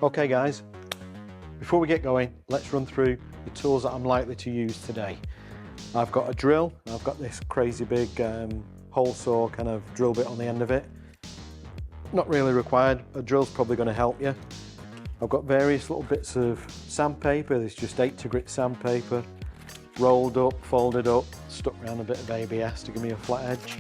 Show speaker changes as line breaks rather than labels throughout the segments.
Okay guys, before we get going, let's run through the tools that I'm likely to use today. I've got a drill, I've got this crazy big hole saw kind of drill bit on the end of it. Not really required, a drill's probably going to help you. I've got various little bits of sandpaper, there's just 8 grit sandpaper, rolled up, folded up, stuck around a bit of ABS to give me a flat edge.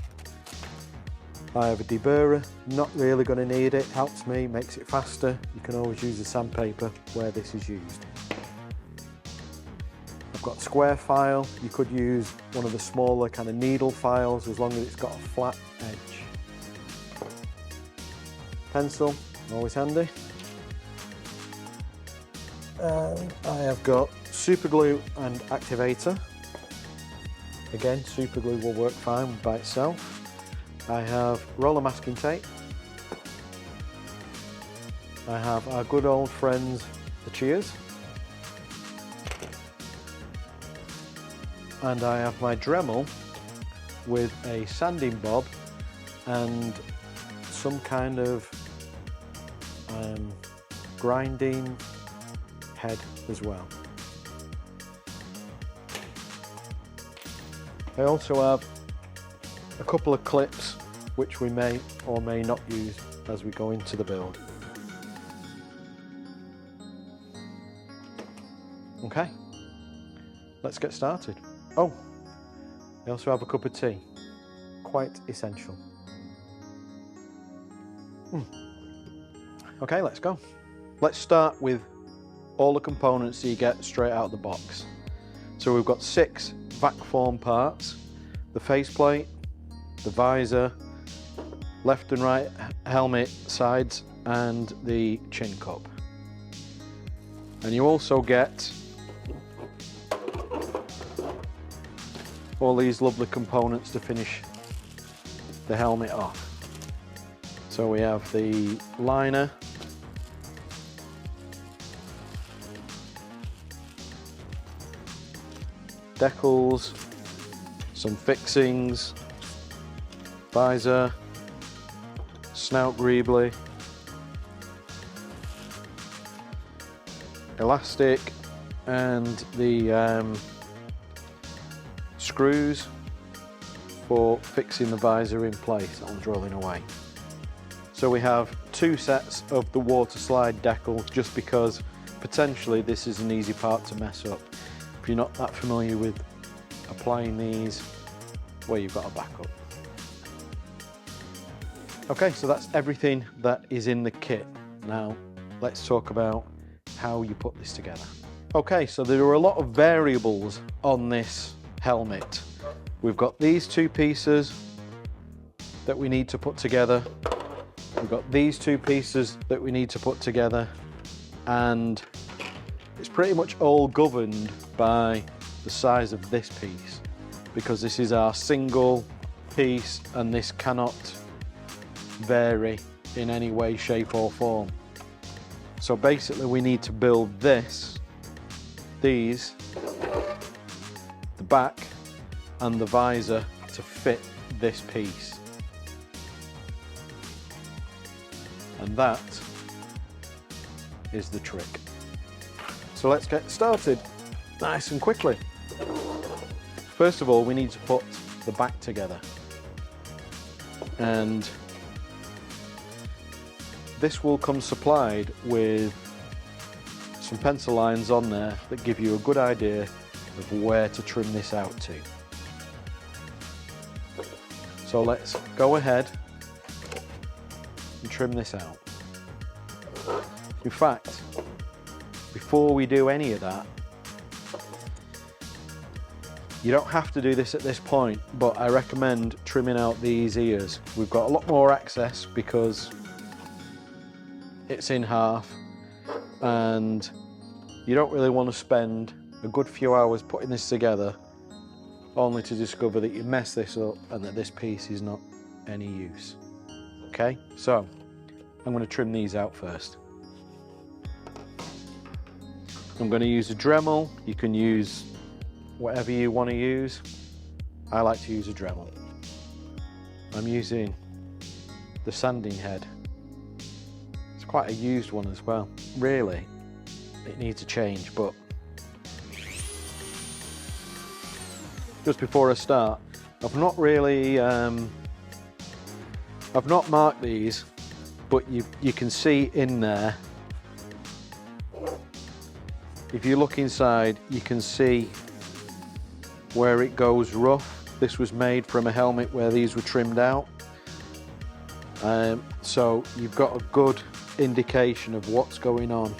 I have a deburrer, not really going to need it, helps me, makes it faster. You can always use the sandpaper where this is used. I've got square file, you could use one of the smaller kind of needle files as long as it's got a flat edge. Pencil, always handy. And I have got super glue and activator. Again, super glue will work fine by itself. I have roller masking tape. I have our good old friends, the Cheers. And I have my Dremel with a sanding bob and some kind of grinding head as well. I also have a couple of clips which we may or may not use as we go into the build. Okay, let's get started. Oh, I also have a cup of tea, quite essential. Okay, let's go. Let's start with all the components that you get straight out of the box. So we've got 6 vac form parts: the faceplate, the visor, left and right helmet sides, and the chin cup. And you also get all these lovely components to finish the helmet off. So we have the liner, decals, some fixings, visor, snout greebly, elastic, and the screws for fixing the visor in place on drilling away. So we have 2 sets of the water slide decals, just because potentially this is an easy part to mess up. If you're not that familiar with applying these, well, you've got a backup. Okay, so that's everything that is in the kit. Now, let's talk about how you put this together. Okay, so there are a lot of variables on this helmet. We've got these 2 pieces that we need to put together. We've got these 2 pieces that we need to put together, and it's pretty much all governed by the size of this piece, because this is our single piece and this cannot vary in any way, shape or form. So basically we need to build these, the back and the visor to fit this piece. And that is the trick. So let's get started nice and quickly. First of all, we need to put the back together. And this will come supplied with some pencil lines on there that give you a good idea of where to trim this out to. So let's go ahead and trim this out. In fact, before we do any of that, you don't have to do this at this point, but I recommend trimming out these ears. We've got a lot more access because it's in half, and you don't really want to spend a good few hours putting this together only to discover that you mess this up and that this piece is not any use. Okay, so I'm going to trim these out first. I'm going to use a Dremel. You can use whatever you want to use. I like to use a Dremel. I'm using the sanding head. It's quite a used one as well. Really, it needs a change, but just before I start, I've not really, I've not marked these, but you can see in there, if you look inside, you can see where it goes rough. This was made from a helmet where these were trimmed out. So you've got a good indication of what's going on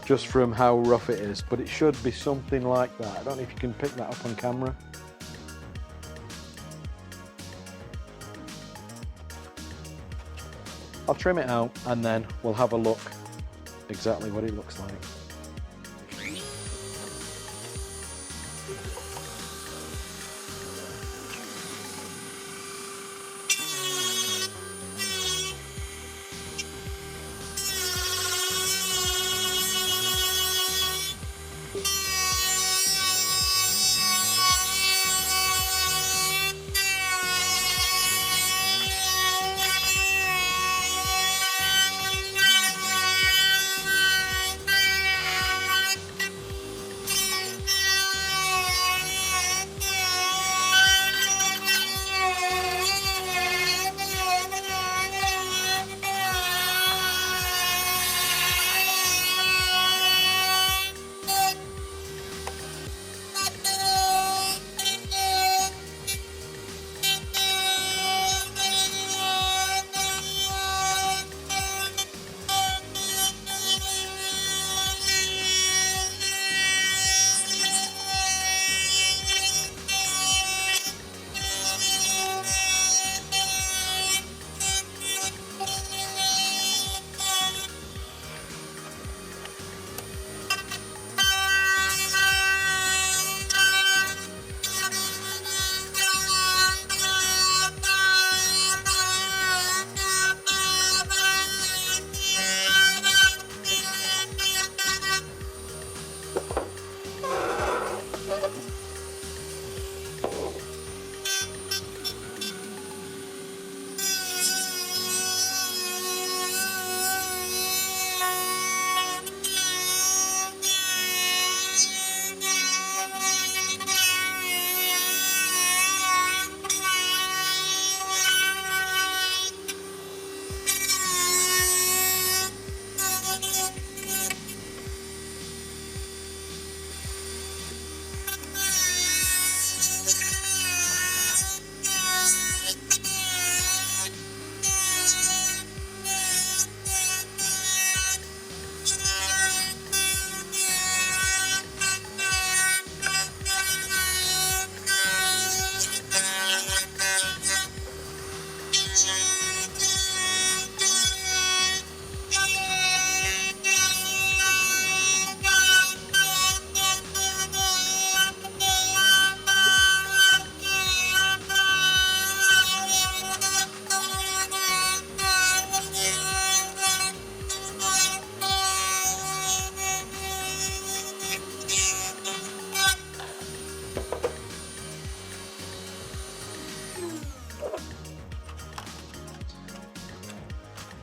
just from how rough it is, but it should be something like that. I don't know if you can pick that up on camera. I'll trim it out and then we'll have a look exactly what it looks like.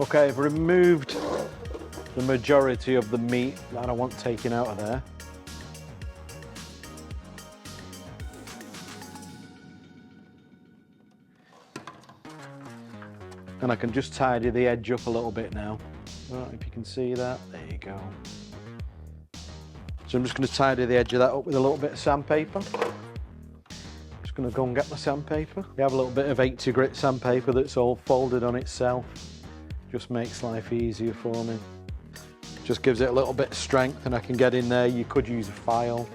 Okay, I've removed the majority of the meat that I want taken out of there. And I can just tidy the edge up a little bit now. Right, if you can see that, there you go. So I'm just going to tidy the edge of that up with a little bit of sandpaper. Just going to go and get my sandpaper. We have a little bit of 80 grit sandpaper that's all folded on itself. Just makes life easier for me. Just gives it a little bit of strength, and I can get in there. You could use a file.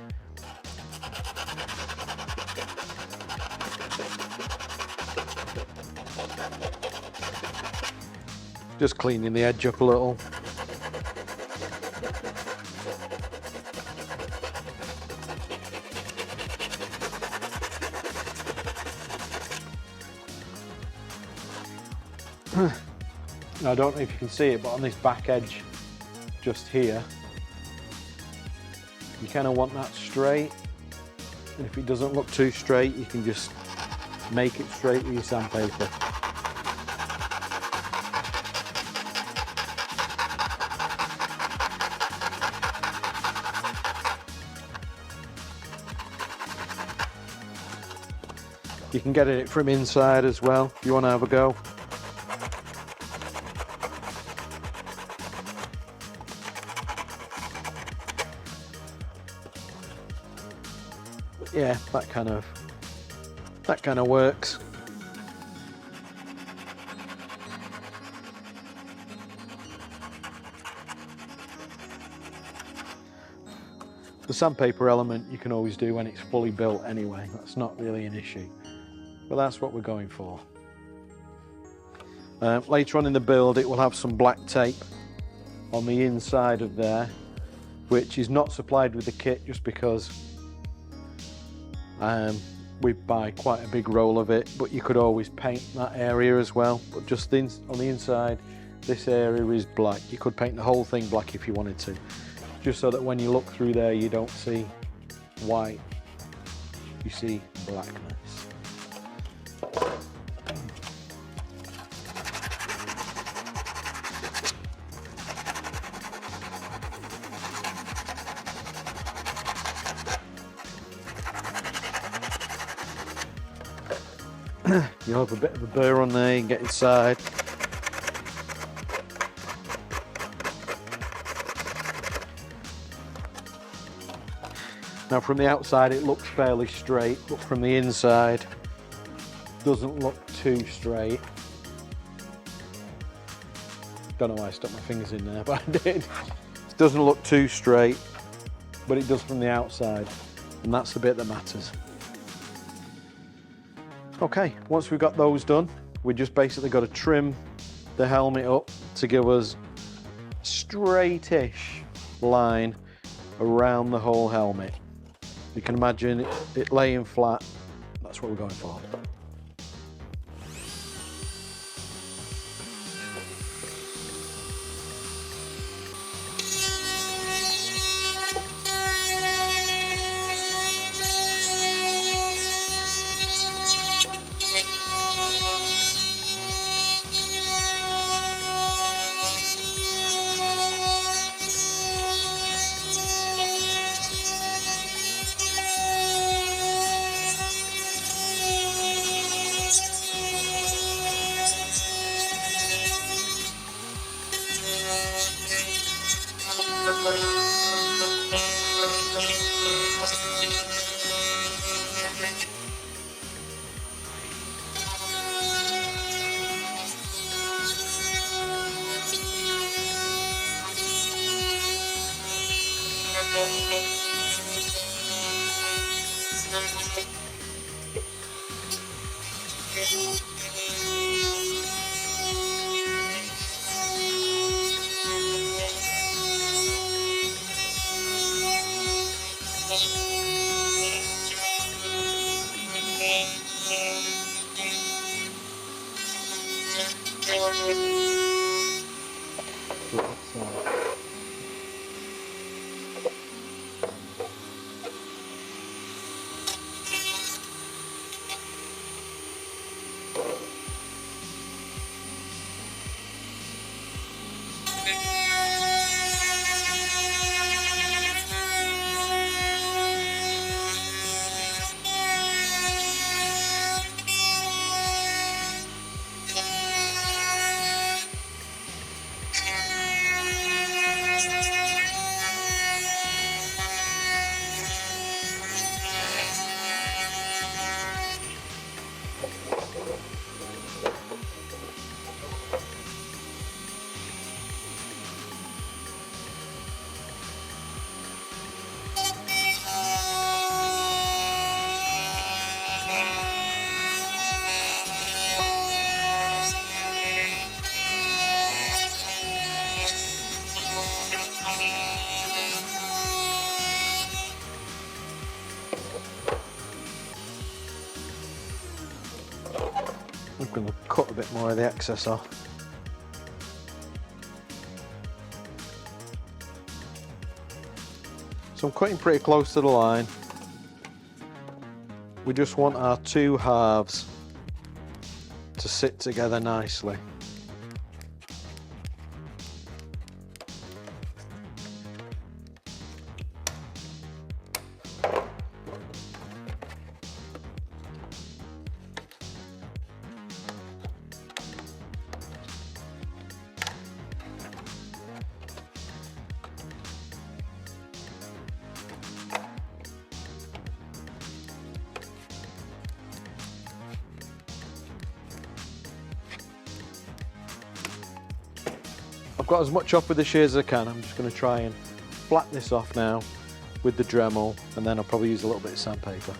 Just cleaning the edge up a little. I don't know if you can see it, but on this back edge just here, you kind of want that straight. And if it doesn't look too straight, you can just make it straight with your sandpaper. You can get it from inside as well if you want to have a go. But yeah, that kind of works. The sandpaper element you can always do when it's fully built anyway. That's not really an issue. But that's what we're going for. Later on in the build, it will have some black tape on the inside of there, which is not supplied with the kit just because we buy quite a big roll of it, but you could always paint that area as well. But just on the inside, this area is black. You could paint the whole thing black if you wanted to, just so that when you look through there, you don't see white, you see blackness. You'll have a bit of a burr on there, you can get inside. Now from the outside it looks fairly straight, but from the inside it doesn't look too straight. Don't know why I stuck my fingers in there, but I did. It doesn't look too straight, but it does from the outside, and that's the bit that matters. Okay, once we've got those done, we just basically got to trim the helmet up to give us a straightish line around the whole helmet. You can imagine it laying flat. That's what we're going for. I'm going to cut a bit more of the excess off. So I'm cutting pretty close to the line. We just want our two halves to sit together nicely. I've got as much off with the shears as I can. I'm just going to try and flatten this off now with the Dremel, and then I'll probably use a little bit of sandpaper.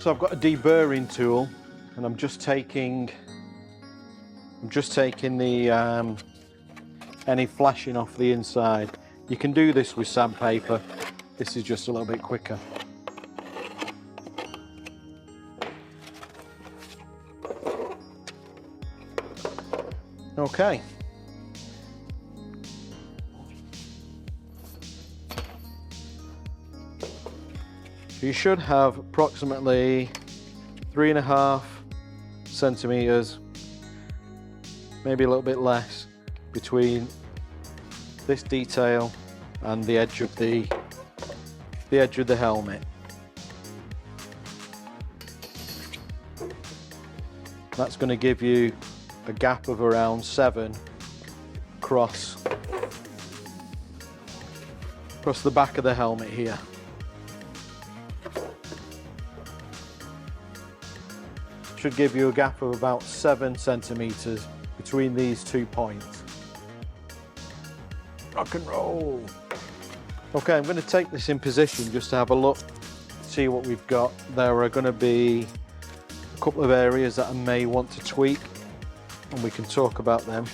So I've got a deburring tool, and I'm just taking the any flashing off the inside. You can do this with sandpaper. This is just a little bit quicker. Okay. You should have approximately 3.5 centimeters, maybe a little bit less, between this detail and the edge of the helmet. That's going to give you a gap of around 7 across the back of the helmet here. Should give you a gap of about 7 centimeters between these 2 points. Rock and roll. Okay, I'm going to take this in position just to have a look see what we've got. There are going to be a couple of areas that I may want to tweak, and we can talk about them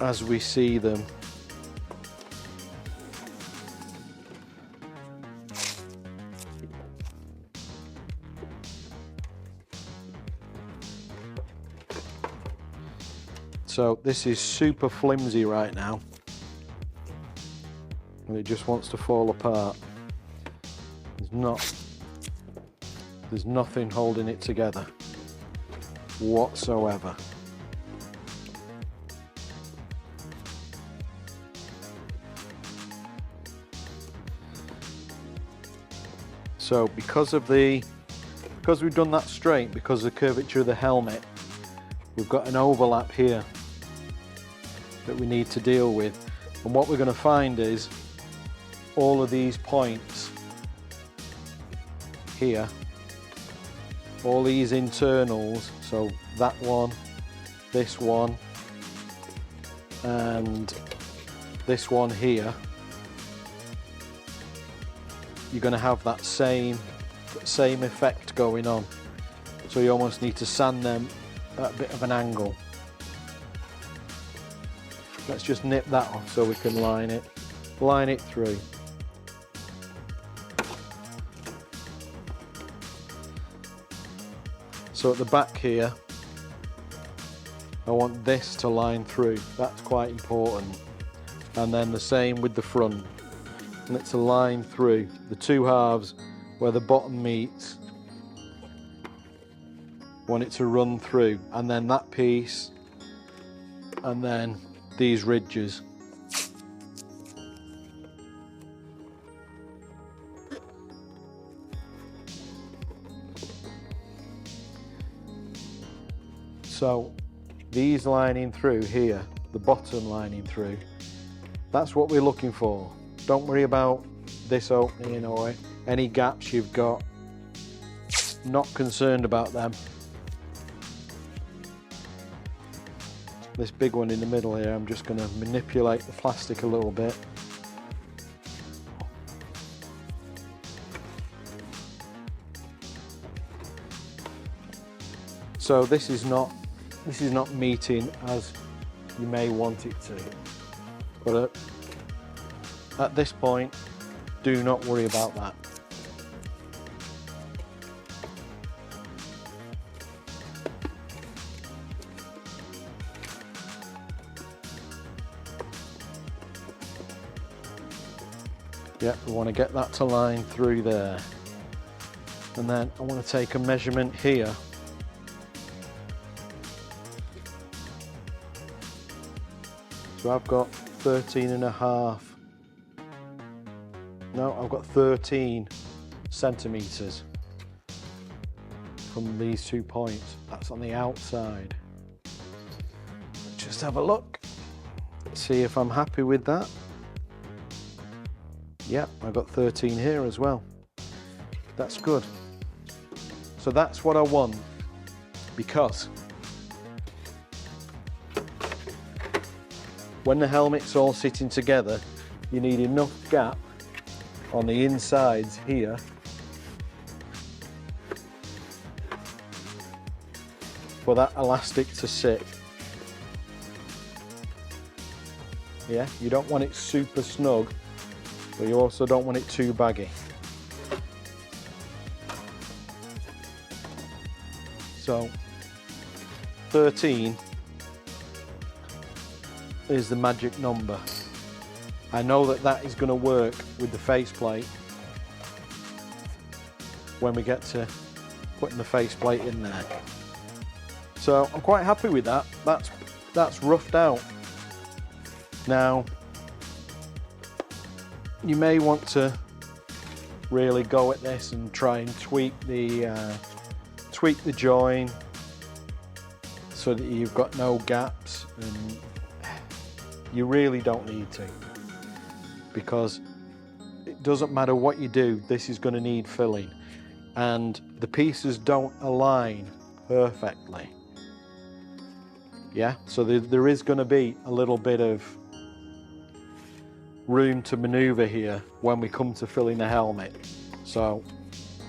as we see them. So this is super flimsy right now, and it just wants to fall apart. There's nothing holding it together whatsoever. So because we've done that straight, because of the curvature of the helmet, we've got an overlap here that we need to deal with. And what we're going to find is all of these points here, all these internals, so that one, this one, and this one here, you're going to have that same effect going on. So you almost need to sand them at a bit of an angle. Let's just nip that off so we can line it through. So at the back here, I want this to line through. That's quite important. And then the same with the front. And it's a line through the two halves where the bottom meets. Want it to run through, and then that piece, and then these ridges. So these lining through here, the bottom lining through, that's what we're looking for. Don't worry about this opening or any gaps you've got. Not concerned about them. This big one in the middle here, I'm just going to manipulate the plastic a little bit. So this is not meeting as you may want it to, but at this point, do not worry about that. Yeah, we want to get that to line through there. And then I want to take a measurement here. So I've got 13.5. No, I've got 13 centimeters from these 2 points. That's on the outside. Just have a look, see if I'm happy with that. Yeah, I've got 13 here as well. That's good. So that's what I want, because when the helmet's all sitting together, you need enough gap on the insides here for that elastic to sit. Yeah, you don't want it super snug, but you also don't want it too baggy. So 13 is the magic number. I know that that is going to work with the faceplate when we get to putting the faceplate in there. So I'm quite happy with that. That's roughed out. Now, you may want to really go at this and try and tweak the join so that you've got no gaps, and you really don't need to, because it doesn't matter what you do, this is going to need filling, and the pieces don't align perfectly. Yeah, so there is going to be a little bit of room to maneuver here when we come to filling the helmet. So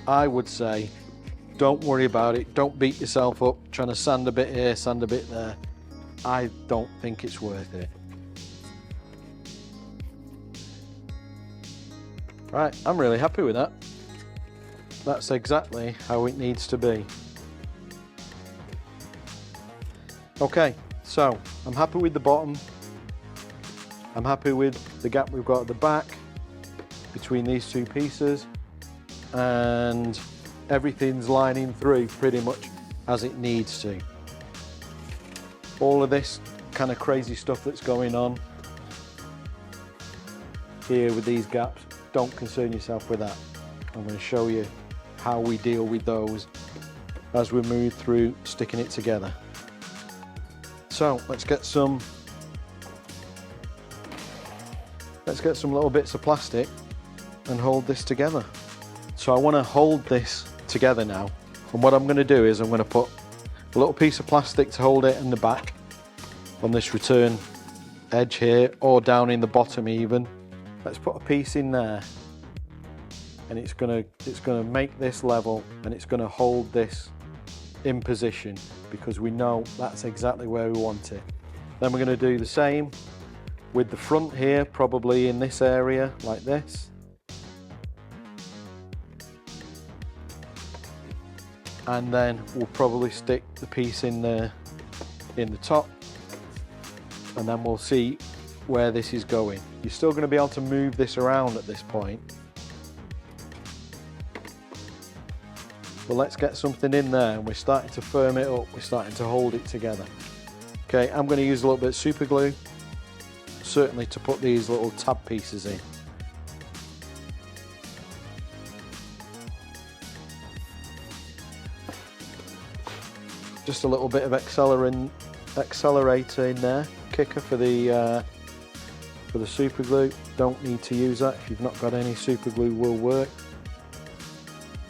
I would say don't worry about it. Don't beat yourself up trying to sand a bit here, sand a bit there. I don't think it's worth it. Right, I'm really happy with that. That's exactly how it needs to be. Okay, so I'm happy with the bottom. I'm happy with the gap we've got at the back between these two pieces, and everything's lining through pretty much as it needs to. All of this kind of crazy stuff that's going on here with these gaps, don't concern yourself with that. I'm going to show you how we deal with those as we move through sticking it together. So let's get some little bits of plastic and hold this together. So I want to hold this together now, and what I'm going to do is I'm going to put a little piece of plastic to hold it in the back on this return edge here, or down in the bottom even. Let's put a piece in there, and it's going to make this level, and it's going to hold this in position because we know that's exactly where we want it. Then we're going to do the same with the front here, probably in this area like this. And then we'll probably stick the piece in there in the top, and then we'll see where this is going. You're still going to be able to move this around at this point. But let's get something in there, and we're starting to firm it up, we're starting to hold it together. Okay, I'm going to use a little bit of super glue, certainly to put these little tab pieces in. Just a little bit of accelerator in there, kicker for the super glue. Don't need to use that if you've not got any. Super glue will work.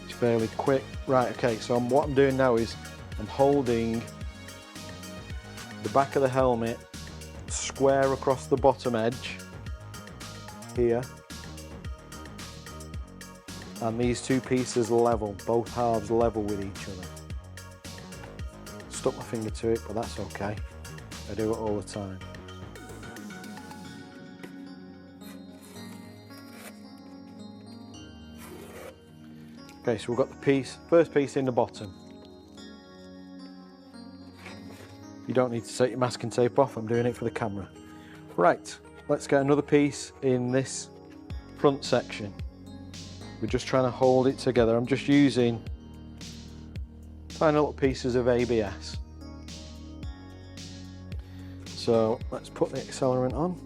It's fairly quick. Right, okay, so what I'm doing now is I'm holding the back of the helmet square across the bottom edge here, and these two pieces level, both halves level with each other. Stuck my finger to it, but that's okay. I do it all the time. Okay, so we've got the first piece in the bottom. You don't need to take your masking tape off, I'm doing it for the camera. Right, let's get another piece in this front section. We're just trying to hold it together. I'm just using tiny little pieces of ABS. So let's put the accelerant on.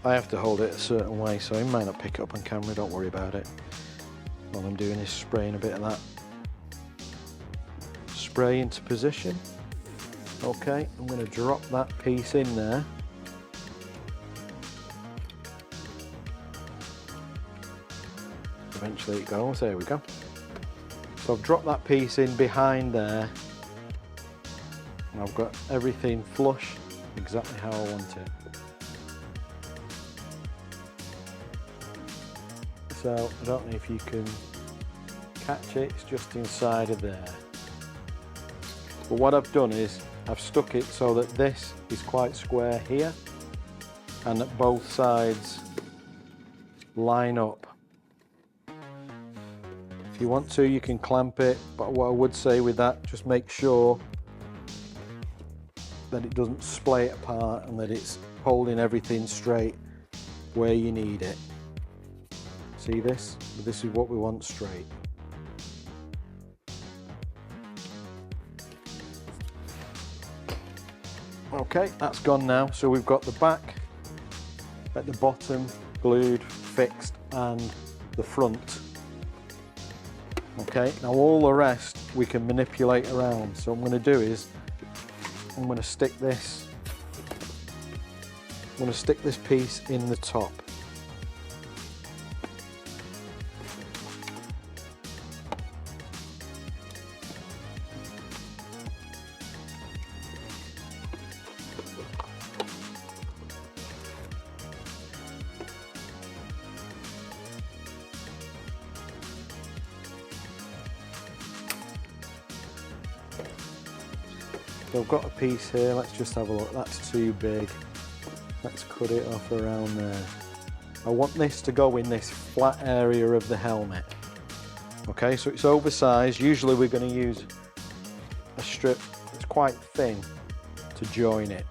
I have to hold it a certain way, so I might not pick it up on camera, don't worry about it. All I'm doing is spraying a bit of that spray into position. Okay, I'm going to drop that piece in there. Eventually it goes, there we go. So I've dropped that piece in behind there, and I've got everything flush exactly how I want it. So I don't know if you can catch it, it's just inside of there. But what I've done is I've stuck it so that this is quite square here, and that both sides line up. If you want to, you can clamp it, but what I would say with that, just make sure that it doesn't splay it apart and that it's holding everything straight where you need it. See this? This is what we want straight. Okay, that's gone now. So we've got the back at the bottom glued, fixed, and the front. Okay, now all the rest we can manipulate around. So what I'm going to do is I'm going to stick this piece in the top. So I've got a piece here, let's just have a look. That's too big. Let's cut it off around there. I want this to go in this flat area of the helmet. Okay, so it's oversized. Usually we're going to use a strip that's quite thin to join it.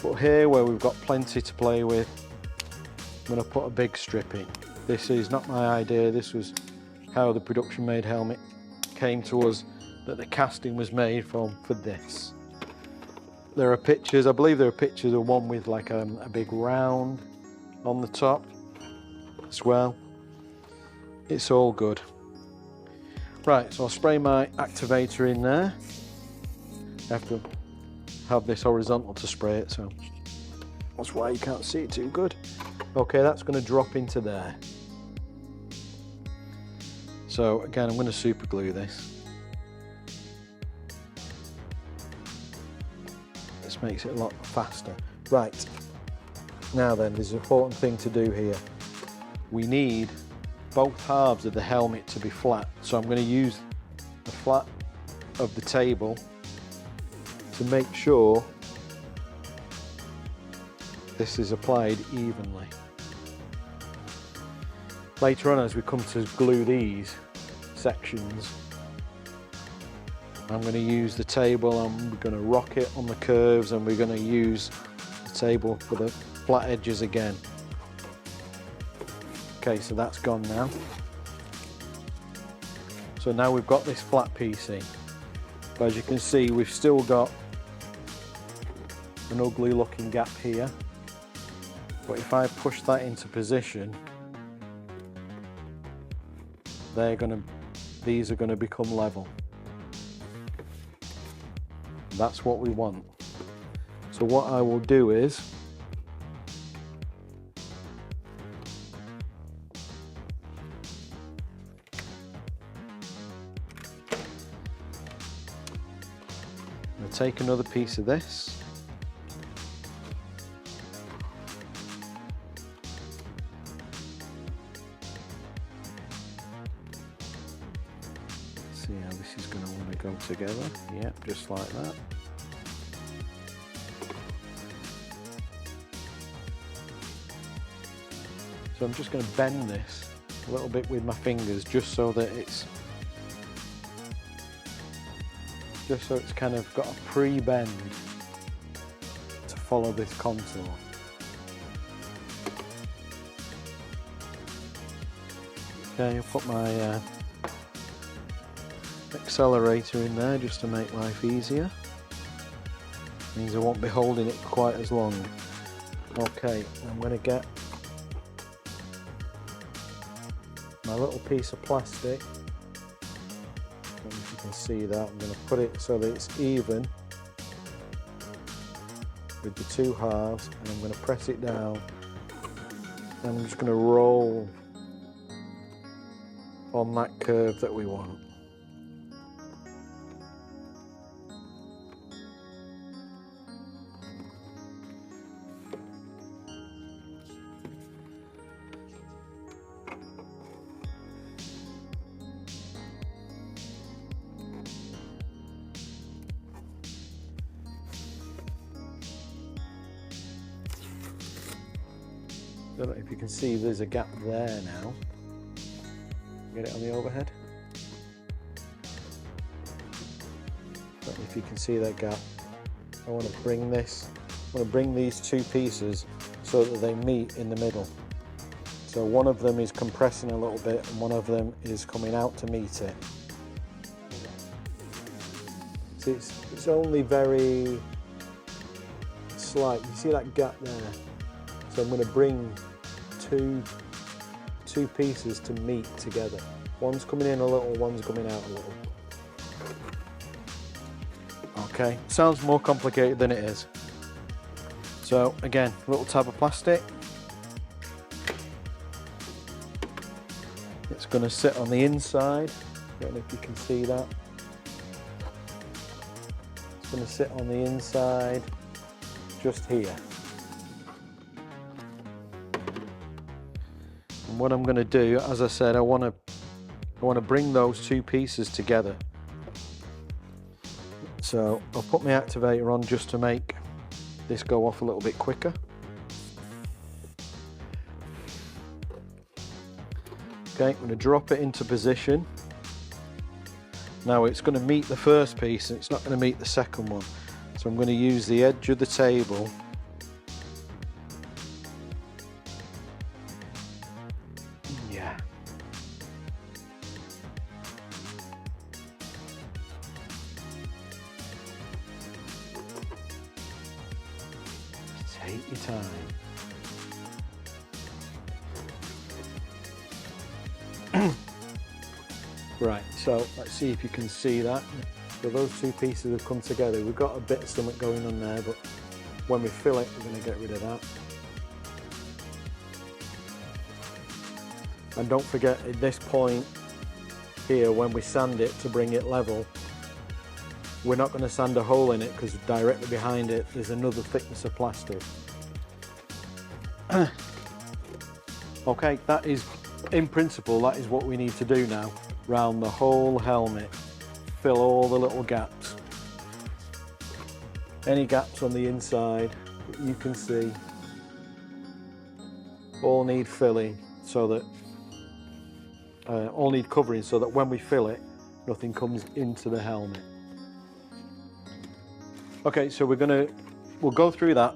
But here, where we've got plenty to play with, I'm going to put a big strip in. This is not my idea. This was how the production made helmet came to us, that the casting was made for this. There are pictures, I believe there are pictures of one with like a big round on the top as well. It's all good. Right, so I'll spray my activator in there. I have to have this horizontal to spray it, so that's why you can't see it too good. Okay, that's going to drop into there. So again, I'm going to super glue this. This makes it a lot faster. Right, now then, there's an important thing to do here. We need both halves of the helmet to be flat. So I'm going to use the flat of the table to make sure this is applied evenly. Later on, as we come to glue these sections, I'm going to use the table and we're going to rock it on the curves, and we're going to use the table for the flat edges again. Okay, so that's gone now. So now we've got this flat piece in. But as you can see, we've still got an ugly looking gap here. But if I push that into position, these are going to become level. That's what we want. So what I will do is I'm going to take another piece of this. See how this is going to want to go together. Yep, just like that. So I'm just going to bend this a little bit with my fingers, just so it's kind of got a pre-bend to follow this contour. Okay, I'll put my accelerator in there just to make life easier. Means I won't be holding it quite as long. Okay, I'm going to get my little piece of plastic. I don't know if you can see that. I'm going to put it so that it's even with the two halves, and I'm going to press it down, and I'm just going to roll on that curve that we want. I don't know if you can see, there's a gap there now. Get it on the overhead. I don't know if you can see that gap. I want to bring these two pieces so that they meet in the middle. So one of them is compressing a little bit and one of them is coming out to meet it. See, it's only very slight. You see that gap there? So I'm going to bring two pieces to meet together. One's coming in a little, one's coming out a little. Okay, sounds more complicated than it is. So again, a little tab of plastic. It's going to sit on the inside. I don't know if you can see that. It's going to sit on the inside, just here. And what I'm going to do, as I said, I want to bring those two pieces together So I'll put my activator on just to make this go off a little bit quicker. Okay, I'm going to drop it into position. Now it's going to meet the first piece and it's not going to meet the second one. So I'm going to use the edge of the table take your time. Right, so let's see if you can see that. So those two pieces have come together. We've got a bit of something going on there, but when we fill it, we're going to get rid of that. And don't forget, at this point here, when we sand it to bring it level, we're not going to sand a hole in it because directly behind it there's another thickness of plastic. Okay, that is, in principle, that is what we need to do now. Round the whole helmet, fill all the little gaps. Any gaps on the inside that you can see, all need filling so that, all need covering so that when we fill it, nothing comes into the helmet. Okay, so we'll go through that.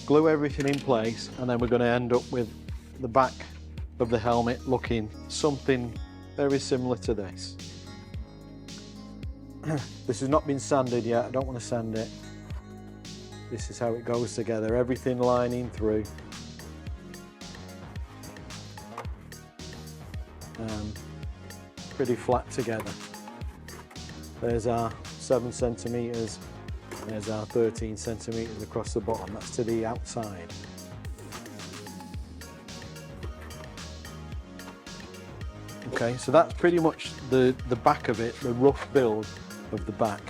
Glue everything in place, and then we're going to end up with the back of the helmet looking something very similar to this. This has not been sanded yet, I don't want to sand it. This is how it goes together, everything lining through. Pretty flat together. There's our 7 centimeters. There's our 13 centimeters across the bottom. That's to the outside. Okay, so that's pretty much the back of it, the rough build of the back.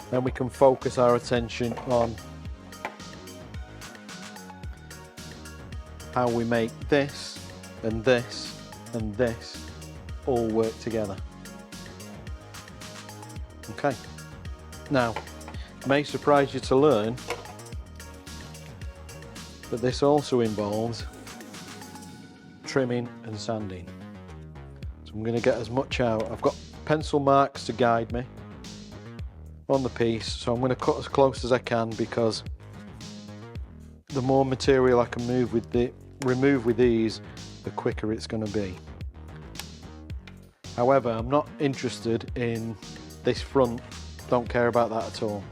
Then we can focus our attention on how we make this and this and this all work together. Okay, now it may surprise you to learn that this also involves trimming and sanding. So I'm going to get as much out. I've got pencil marks to guide me on the piece, so I'm going to cut as close as I can because the more material I can remove with these, the quicker it's going to be. However, I'm not interested in this front, don't care about that at all.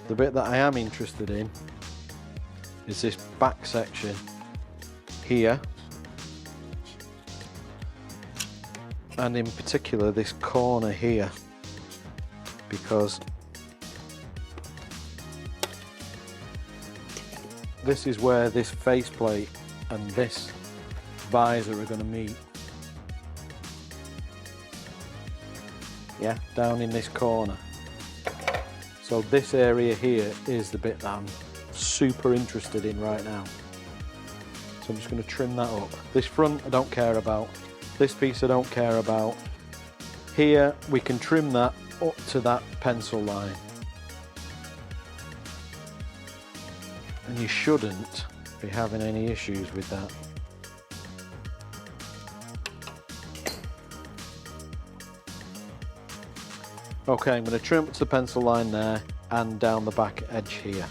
The bit that I am interested in is this back section here, and in particular this corner here, because this is where this faceplate and this visor are going to meet. Yeah, down in this corner. So this area here is the bit that I'm super interested in right now. So I'm just going to trim that up. This front I don't care about. This piece I don't care about. Here we can trim that up to that pencil line. And you shouldn't be having any issues with that. Okay, I'm going to trim up to the pencil line there and down the back edge here.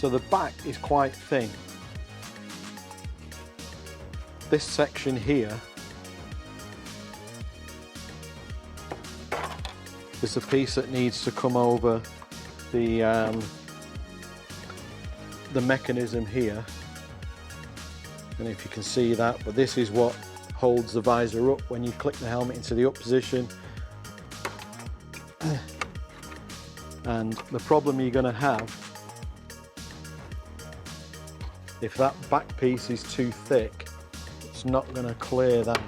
So the back is quite thin. This section here is the piece that needs to come over the mechanism here. And if you can see that, but this is what holds the visor up when you click the helmet into the up position. And the problem you're going to have, if that back piece is too thick, it's not going to clear that.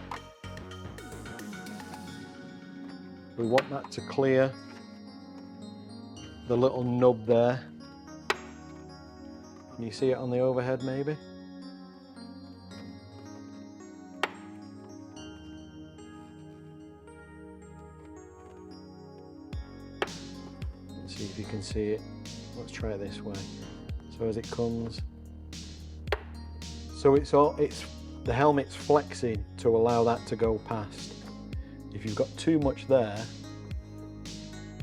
We want that to clear the little nub there. Can you see it on the overhead maybe? Let's see if you can see it. Let's try it this way. So as it comes, so the helmet's flexing to allow that to go past. If you've got too much there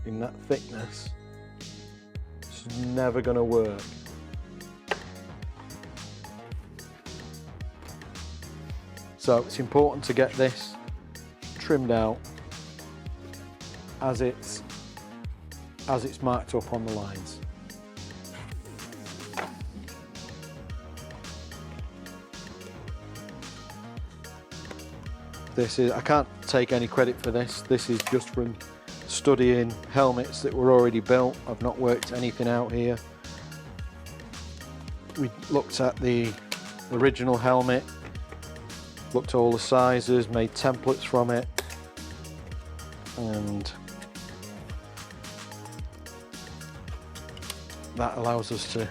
in that thickness, it's never going to work. So it's important to get this trimmed out as it's marked up on the lines. This is, I can't take any credit for this. This is just from studying helmets that were already built. I've not worked anything out here. We looked at the original helmet, looked at all the sizes, made templates from it, and that allows us to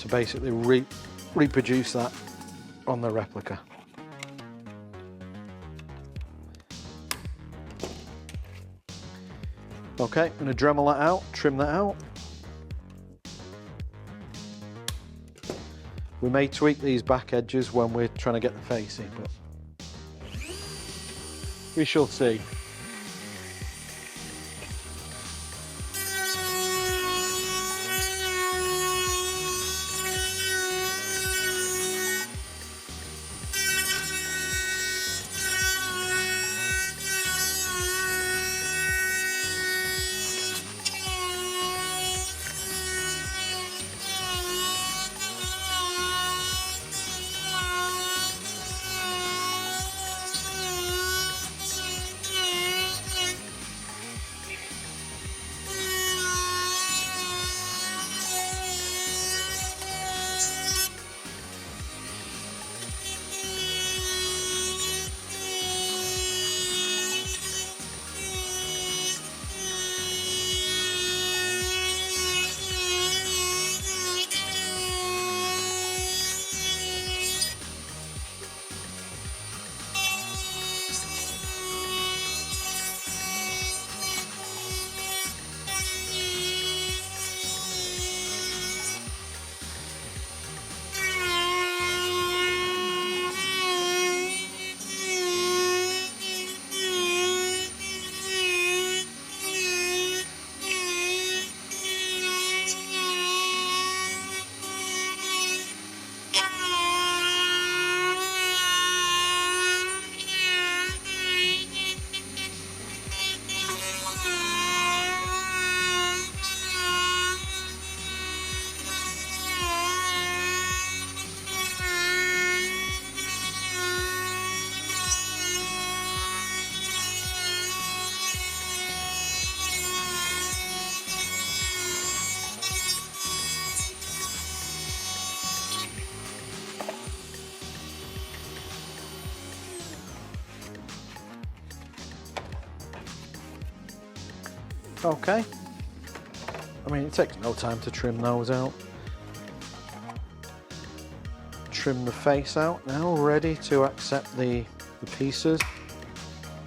basically reproduce that on the replica. Okay, I'm going to Dremel that out, trim that out. We may tweak these back edges when we're trying to get the facing, but we shall see. Okay, I mean, it takes no time to trim those out. Trim the face out now, ready to accept the pieces.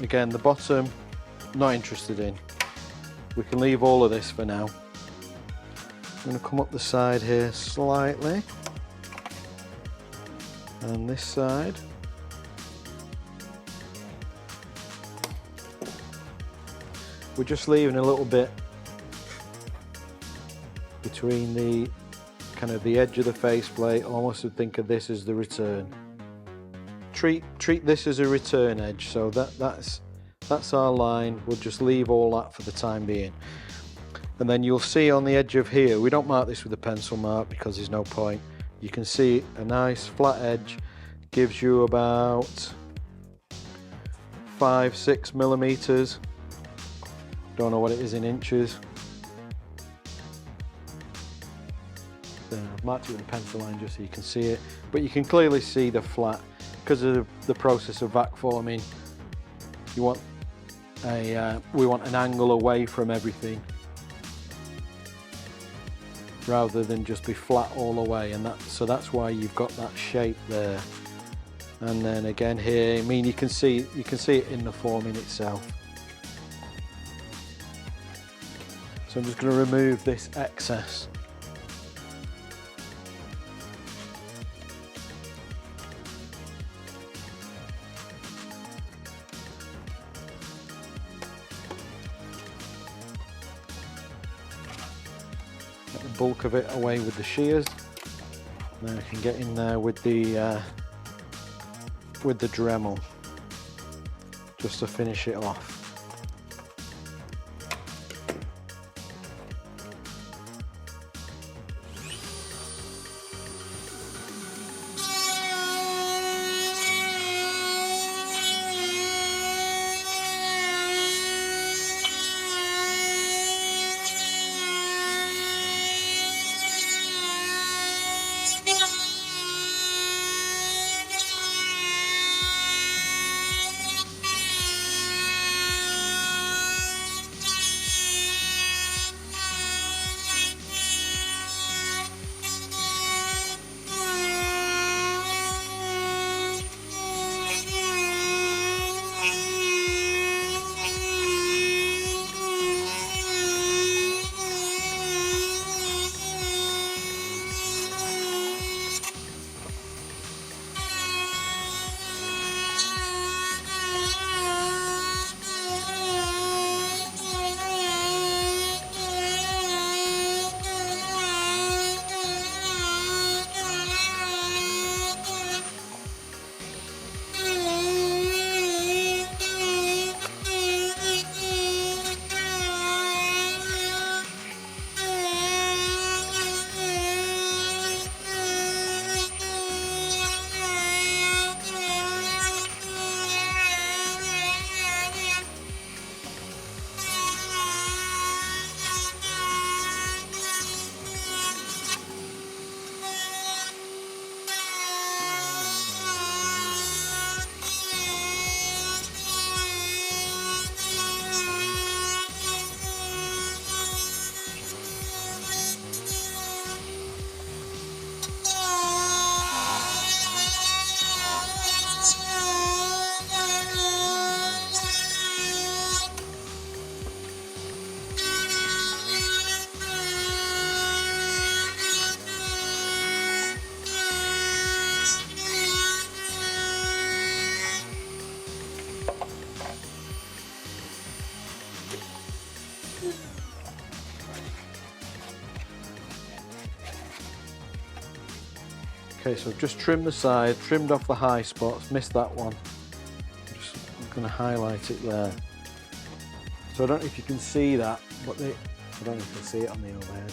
Again, the bottom, not interested in. We can leave all of this for now. I'm going to come up the side here slightly, and this side. We're just leaving a little bit between the kind of the edge of the faceplate. Almost would think of this as the return. Treat this as a return edge, so that's our line. We'll just leave all that for the time being. And then you'll see on the edge of here, we don't mark this with a pencil mark because there's no point. You can see a nice flat edge, gives you about 5-6 millimeters. Don't know what it is in inches. I've marked it with a pencil line just so you can see it, but you can clearly see the flat because of the process of vac forming. We want an angle away from everything rather than just be flat all the way, and so that's why you've got that shape there. And then again here, I mean, you can see it in the forming itself. So I'm just going to remove this excess. Get the bulk of it away with the shears. Then I can get in there with the Dremel just to finish it off. Okay, so I've just trimmed the side, trimmed off the high spots, missed that one. I'm going to highlight it there. So I don't know if you can see that, but I don't know if you can see it on the overhead.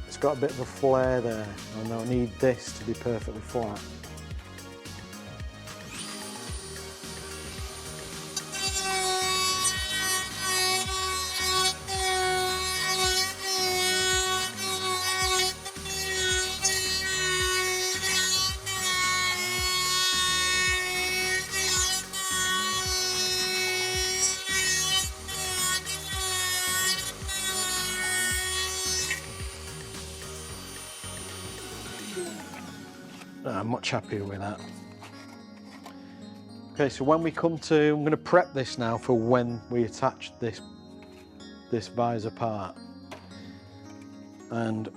It's got a bit of a flare there, and I need this to be perfectly flat. I'm much happier with that. Okay, so when we come to, I'm going to prep this now for when we attach this visor part. And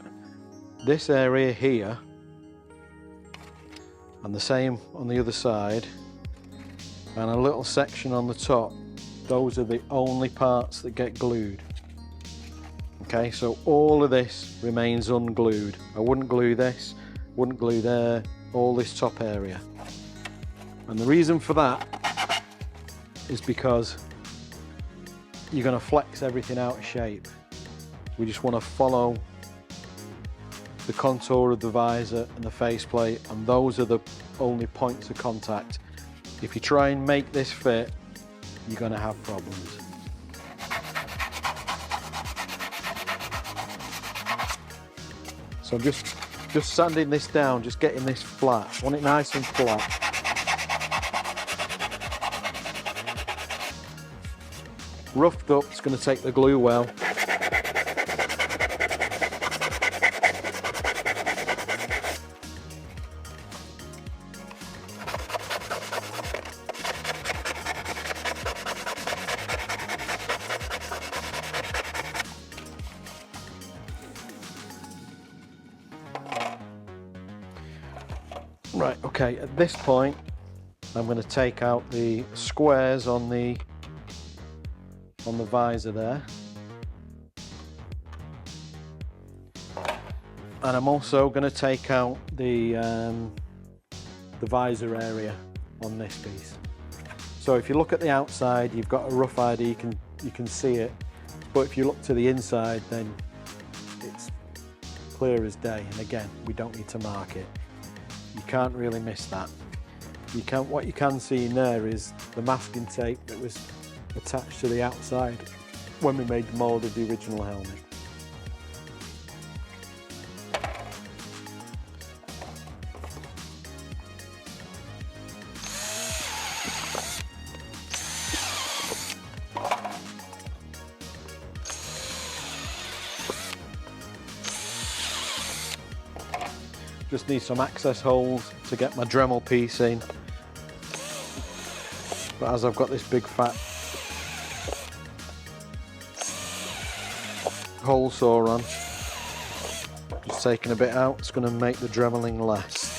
this area here, and the same on the other side, and a little section on the top, those are the only parts that get glued. Okay, so all of this remains unglued. I wouldn't glue this, wouldn't glue there, all this top area. And the reason for that is because you're going to flex everything out of shape. We just want to follow the contour of the visor and the faceplate, and those are the only points of contact. If you try and make this fit, you're going to have problems. So I'm just sanding this down, just getting this flat. I want it nice and flat. Roughed up, it's going to take the glue well. Right, okay, at this point I'm going to take out the squares on the visor there, and I'm also going to take out the visor area on this piece. So if you look at the outside, you've got a rough idea, you can see it, but if you look to the inside, then it's clear as day. And again, we don't need to mark it. You can't really miss that. What you can see in there is the masking tape that was attached to the outside when we made the mould of the original helmet. Just need some access holes to get my Dremel piece in. But as I've got this big fat hole saw on, just taking a bit out, it's going to make the dremeling less.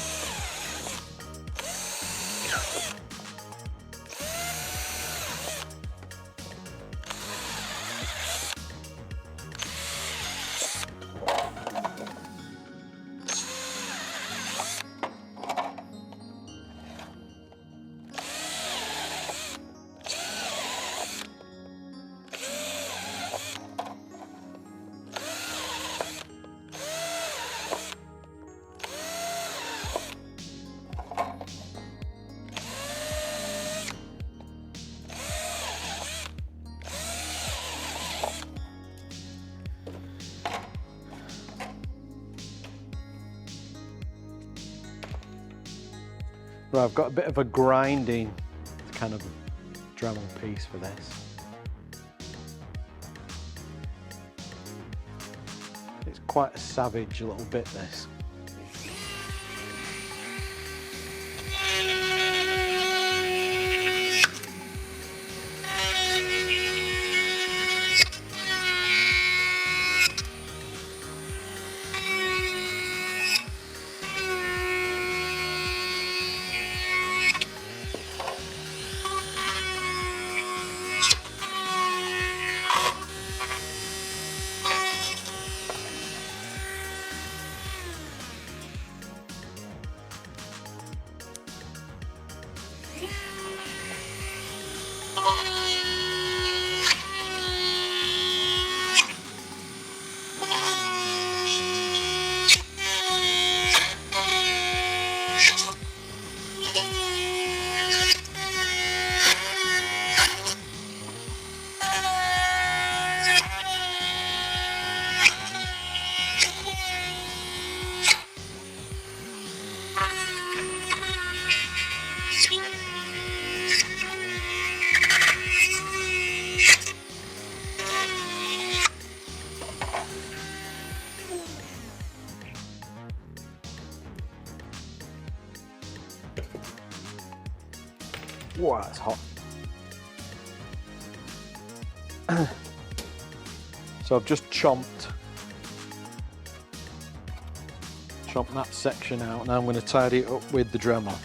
Right, I've got a bit of a grinding kind of Dremel piece for this. It's quite a savage little bit, this. Wow, that's hot. So I've just chomped that section out. Now I'm going to tidy it up with the Dremel.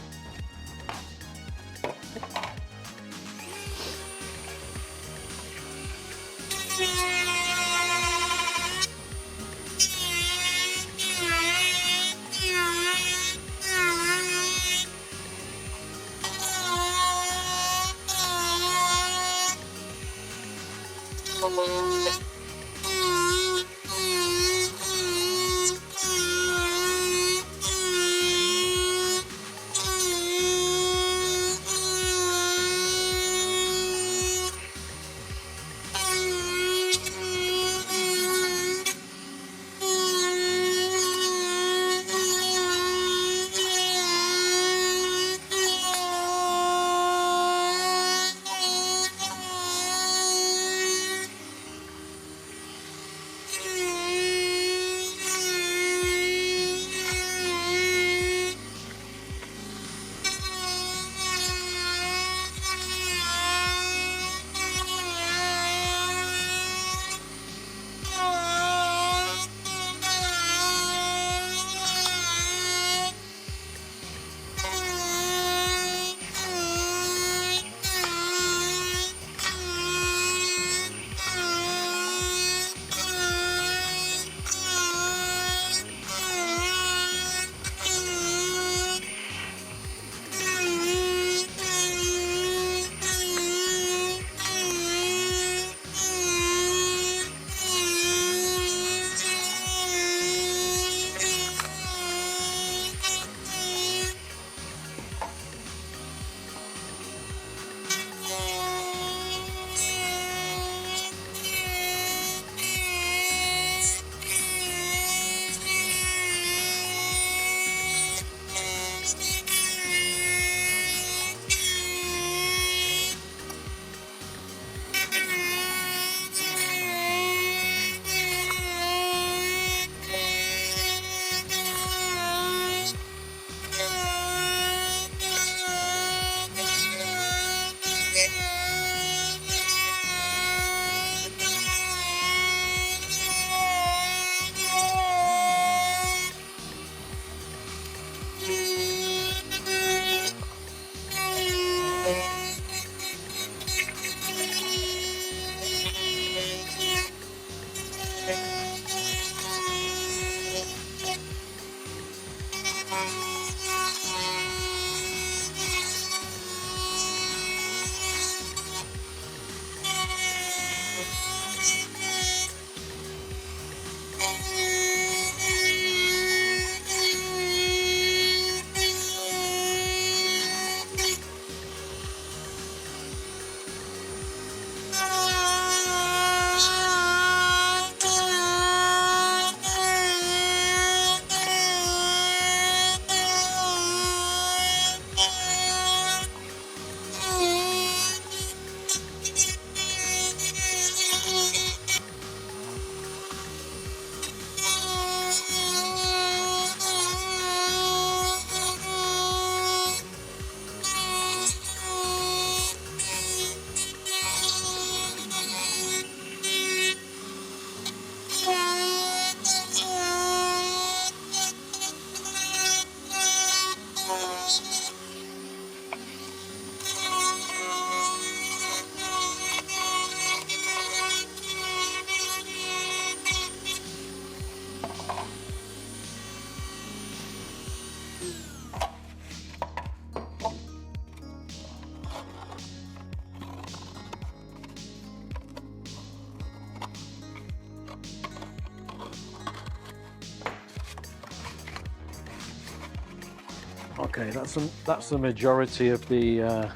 Okay, that's the majority of the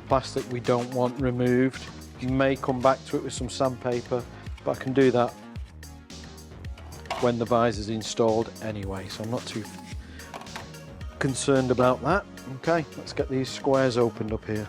plastic we don't want removed. You may come back to it with some sandpaper, but I can do that when the visor's installed anyway, so I'm not too concerned about that. Okay, let's get these squares opened up here.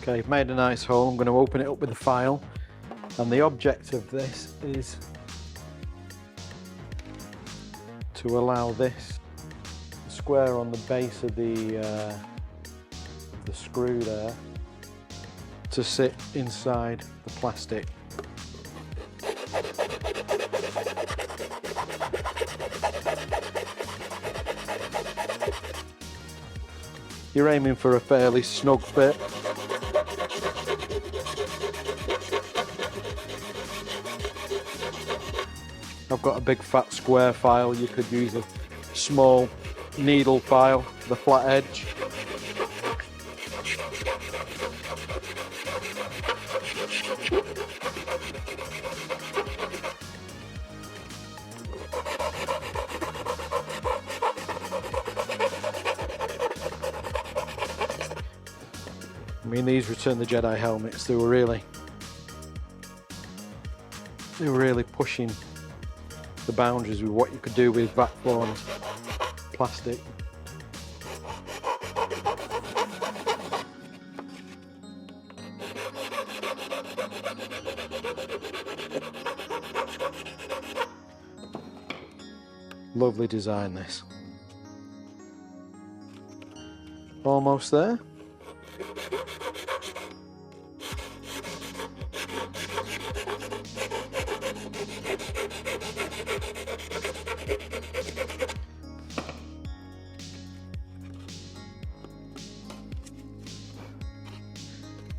Okay, I've made a nice hole. I'm going to open it up with a file, and the object of this is to allow this square on the base of the screw there to sit inside the plastic. You're aiming for a fairly snug fit. I've got a big fat square file. You could use a small needle file, the flat edge. I mean, these Return the Jedi helmets, they were really pushing the boundaries with what you could do with vac formed plastic. Lovely design, this. Almost there.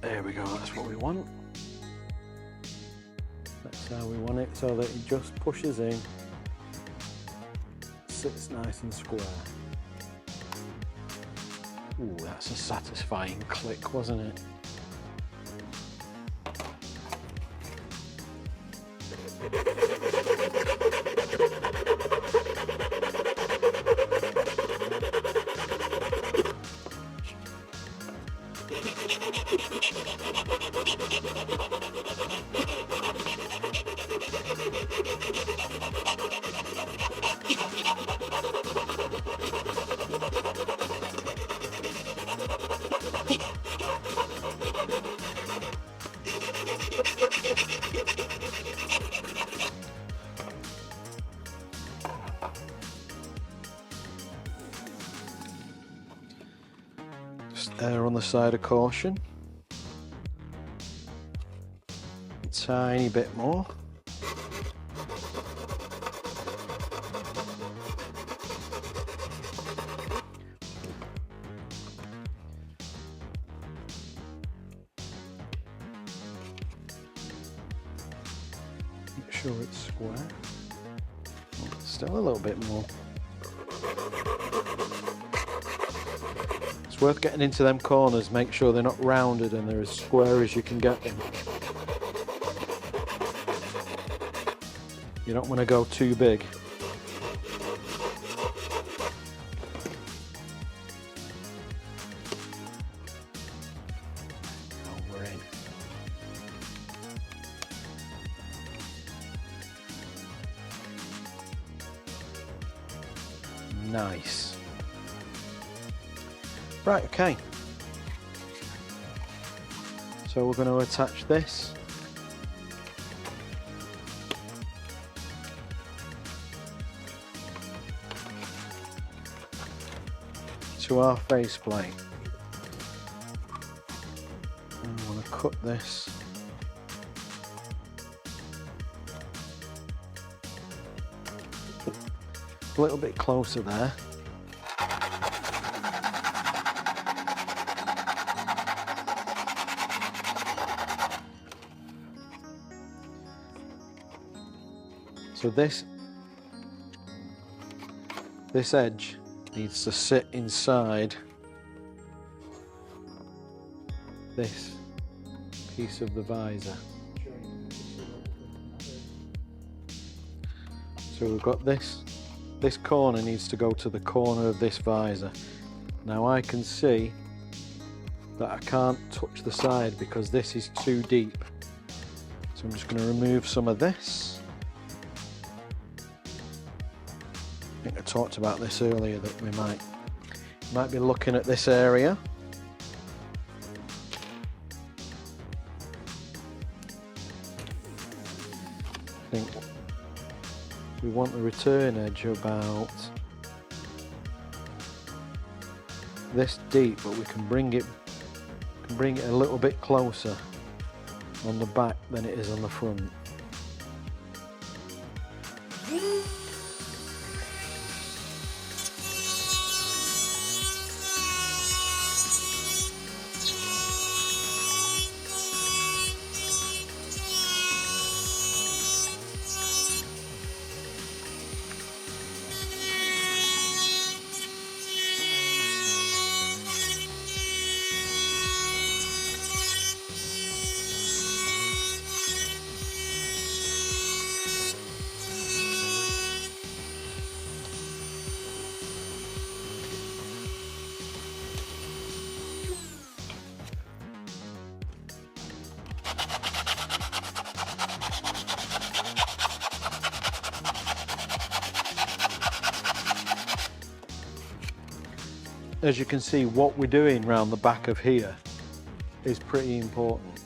There we go, that's what we want. That's how we want it, so that it just pushes in, sits nice and square. Ooh, that's a satisfying click, wasn't it? Just err on the side of caution. A tiny bit more. Make sure it's square. Still a little bit more. It's worth getting into them corners, make sure they're not rounded and they're as square as you can get them. You don't want to go too big. Oh, we're in. Nice. Right, okay. So we're going to attach this. to our faceplate. And we want to cut this a little bit closer there. So this edge needs to sit inside this piece of the visor. So we've got this corner needs to go to the corner of this visor. Now I can see that I can't touch the side because this is too deep. So I'm just going to remove some of this. I think I talked about this earlier, that we might be looking at this area. I think we want the return edge about this deep, but we can bring it a little bit closer on the back than it is on the front. As you can see, what we're doing around the back of here is pretty important.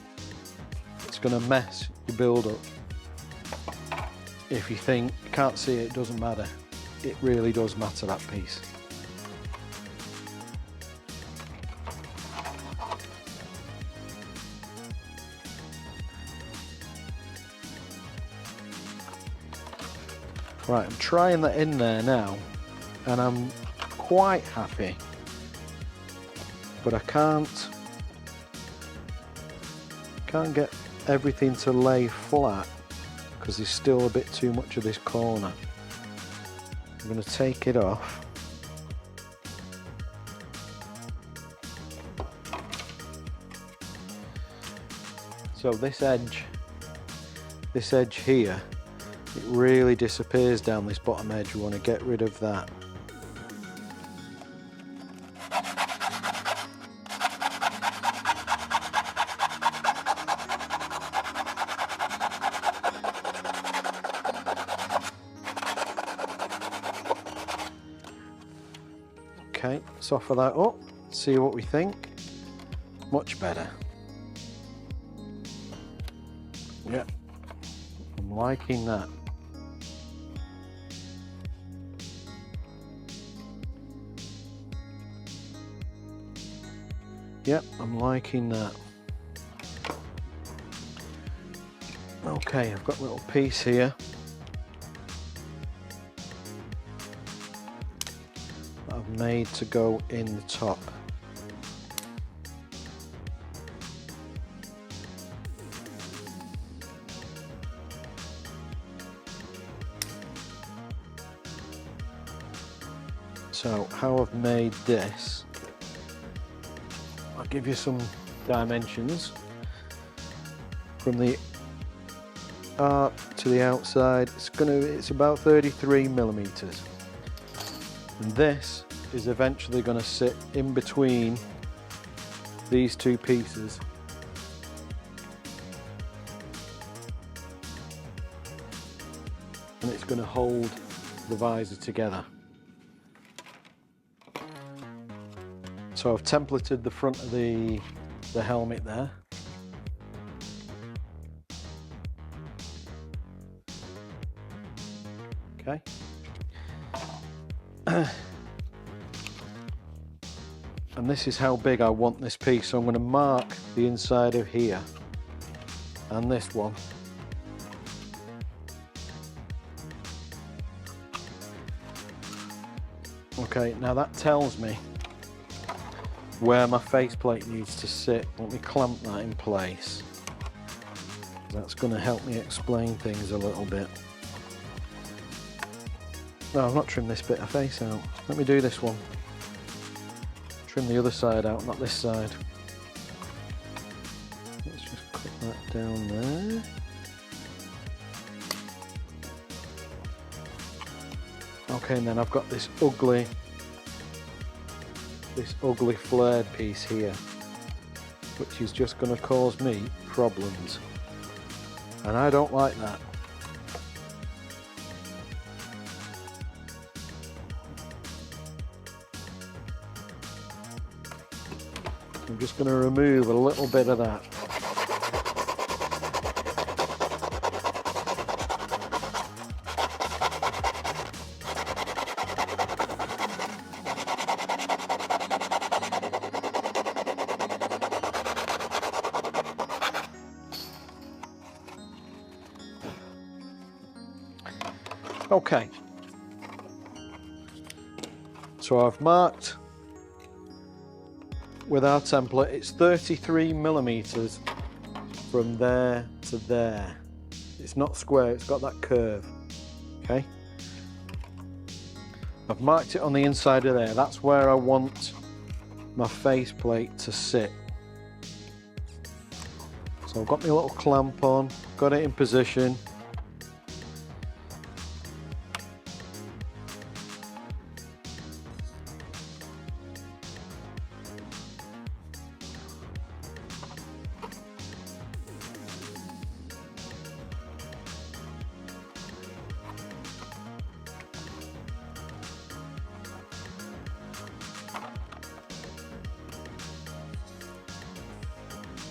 It's going to mess your build up. If you think you can't see it, it doesn't matter. It really does matter, that piece. Right, I'm trying that in there now, and I'm quite happy. But I can't get everything to lay flat because there's still a bit too much of this corner. I'm going to take it off. So this edge here, it really disappears down this bottom edge. We want to get rid of that. Okay, soften that up, see what we think. Much better. Yep, I'm liking that. Yep, I'm liking that. Okay, I've got a little piece here. I've made to go in the top. So how I've made this, I'll give you some dimensions. From the arc to the outside, it's about 33 millimeters. And this is eventually going to sit in between these two pieces. And it's going to hold the visor together. So I've templated the front of the helmet there. Okay. and this is how big I want this piece. So I'm going to mark the inside of here and this one. Okay, now that tells me where my faceplate needs to sit. Let me clamp that in place. That's going to help me explain things a little bit. No, I've not trimmed this bit of face out. Let me do this one. Trim the other side out, not this side. Let's just cut that down there. Okay, and then I've got this ugly flared piece here, which is just going to cause me problems. And I don't like that. I'm just going to remove a little bit of that. Okay, so I've marked with our template, it's 33 millimeters from there to there. It's not square, it's got that curve. Okay, I've marked it on the inside of there. That's where I want my faceplate to sit. So I've got my little clamp on, got it in position.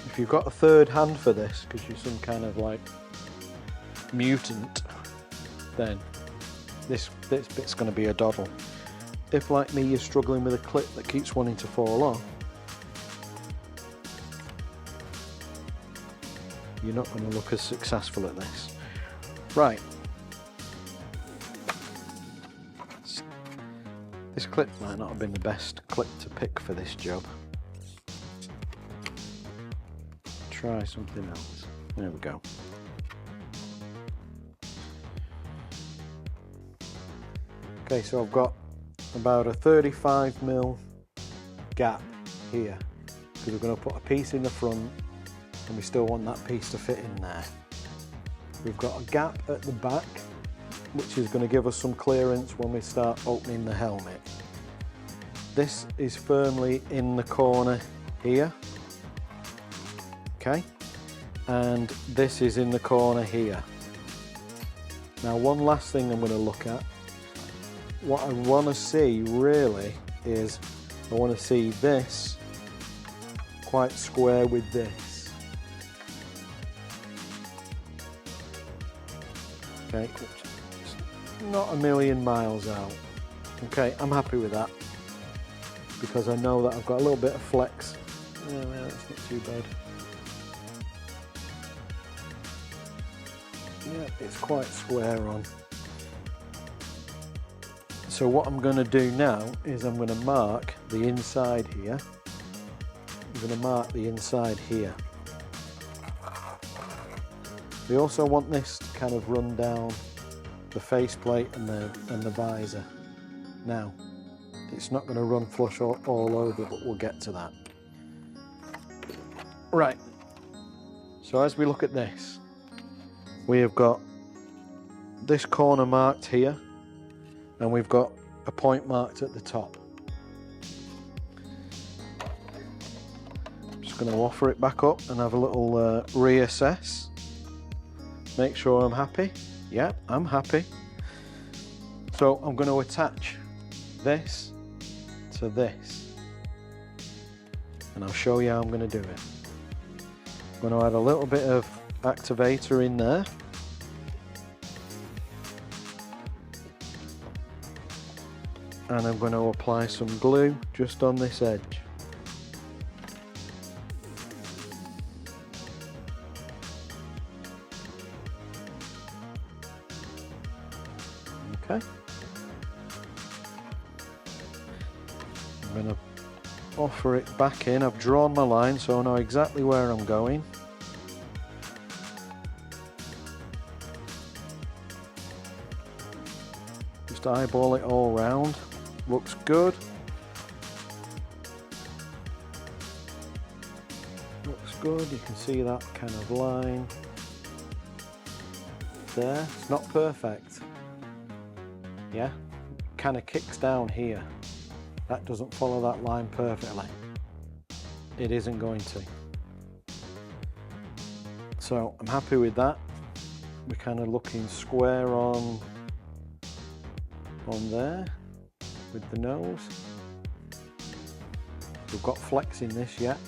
If you've got a third hand for this, because you're some kind of like mutant, then this bit's going to be a doddle. If, like me, you're struggling with a clip that keeps wanting to fall off, you're not going to look as successful at this. Right. This clip might not have been the best clip to pick for this job. Try something else. There we go. Okay, so I've got about a 35mm gap here, because we're going to put a piece in the front and we still want that piece to fit in there. We've got a gap at the back, which is going to give us some clearance when we start opening the helmet. This is firmly in the corner here. Okay, and this is in the corner here. Now, one last thing I'm going to look at. What I want to see really is, I want to see this quite square with this. Okay, it's not a million miles out. Okay, I'm happy with that, because I know that I've got a little bit of flex. Yeah, that's not too bad. Yeah, it's quite square on. So what I'm going to do now is I'm going to mark the inside here. I'm going to mark the inside here. We also want this to kind of run down the faceplate and the visor. Now, it's not going to run flush all over, but we'll get to that. Right, so as we look at this, we have got this corner marked here, and we've got a point marked at the top. I'm just going to offer it back up and have a little reassess. Make sure I'm happy. Yeah, I'm happy. So I'm going to attach this to this, and I'll show you how I'm going to do it. I'm going to add a little bit of activator in there. And I'm going to apply some glue just on this edge. Okay. I'm going to offer it back in. I've drawn my line so I know exactly where I'm going. Just eyeball it all round. Looks good. Looks good. You can see that kind of line there. It's not perfect. Yeah, kind of kicks down here. That doesn't follow that line perfectly. It isn't going to. So I'm happy with that. We're kind of looking square on there with the nose. We've got flex in this yet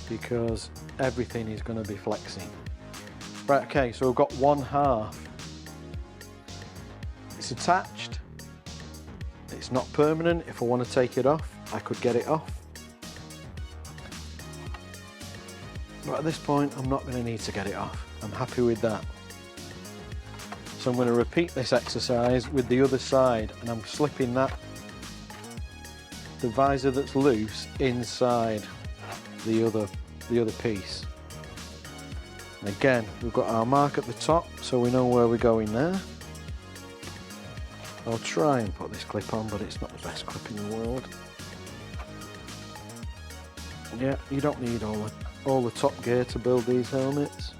because everything is going to be flexing. Right, okay, so we've got one half. It's attached. It's not permanent. If I want to take it off, I could get it off. But at this point, I'm not going to need to get it off. I'm happy with that. So I'm going to repeat this exercise with the other side, and I'm slipping the visor that's loose inside the other piece. And again, we've got our mark at the top, so we know where we're going there. I'll try and put this clip on, but it's not the best clip in the world. Yeah, you don't need all the top gear to build these helmets.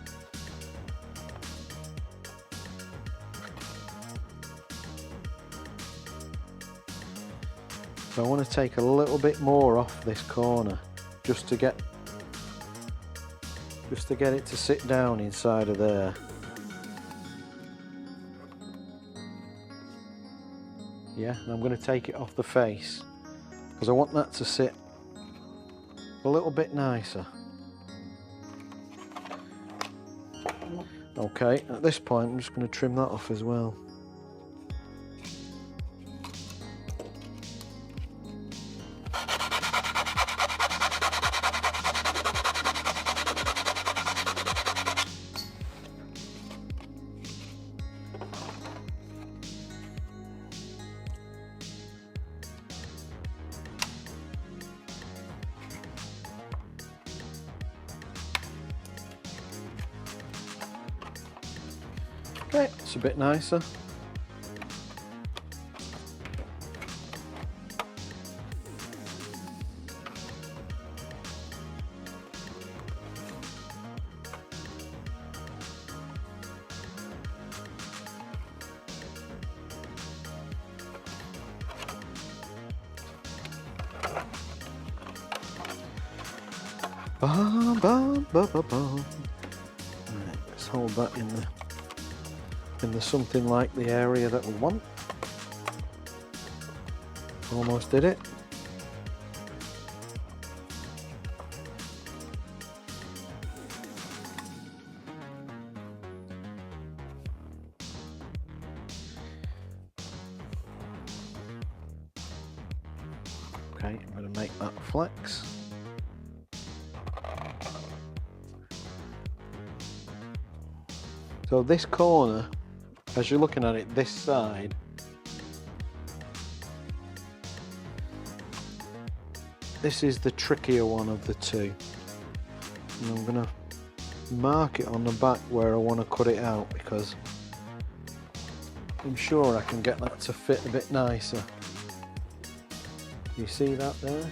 So I want to take a little bit more off this corner just to get it to sit down inside of there. Yeah, and I'm going to take it off the face because I want that to sit a little bit nicer. Okay, at this point I'm just going to trim that off as well. Okay, it's a bit nicer. Bum, bum, bum, bum, bum. Right, let's hold that in the something like the area that we want. Almost did it. Okay, I'm going to make that flex. So this corner, as you're looking at it, this side, this is the trickier one of the two. And I'm going to mark it on the back where I want to cut it out because I'm sure I can get that to fit a bit nicer. You see that there?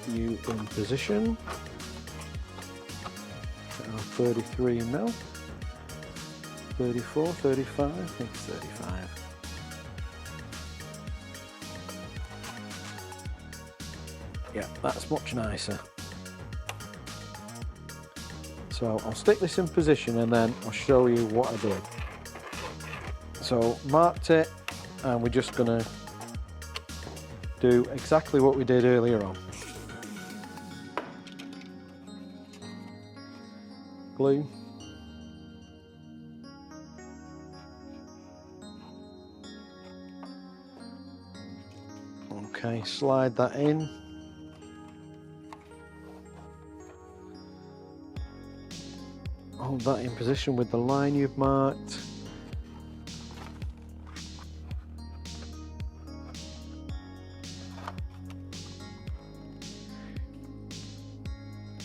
You in position. Our 33 mil, 34, 35, I think it's 35. Yeah, that's much nicer. So I'll stick this in position and then I'll show you what I did. So marked it, and we're just gonna do exactly what we did earlier on. Glue, Okay, slide that in. Hold that in position with the line you've marked.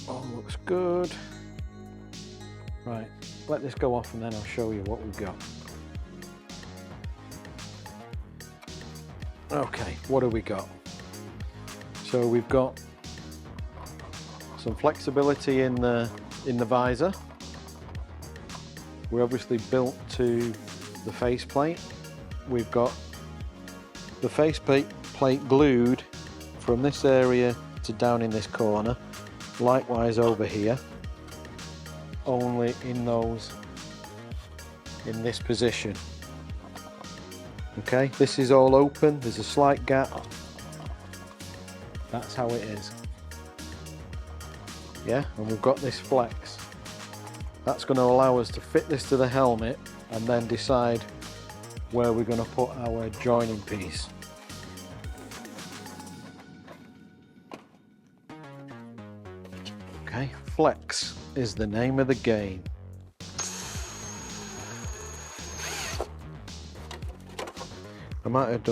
All looks good. Right, let this go off and then I'll show you what we've got. Okay, what have we got? So we've got some flexibility in the visor. We're obviously built to the faceplate. We've got the faceplate glued from this area to down in this corner. Likewise over here, only in this position. Okay, this is all open, there's a slight gap. That's how it is. Yeah, and we've got this flex. That's going to allow us to fit this to the helmet and then decide where we're going to put our joining piece. Okay, flex is the name of the game. I might have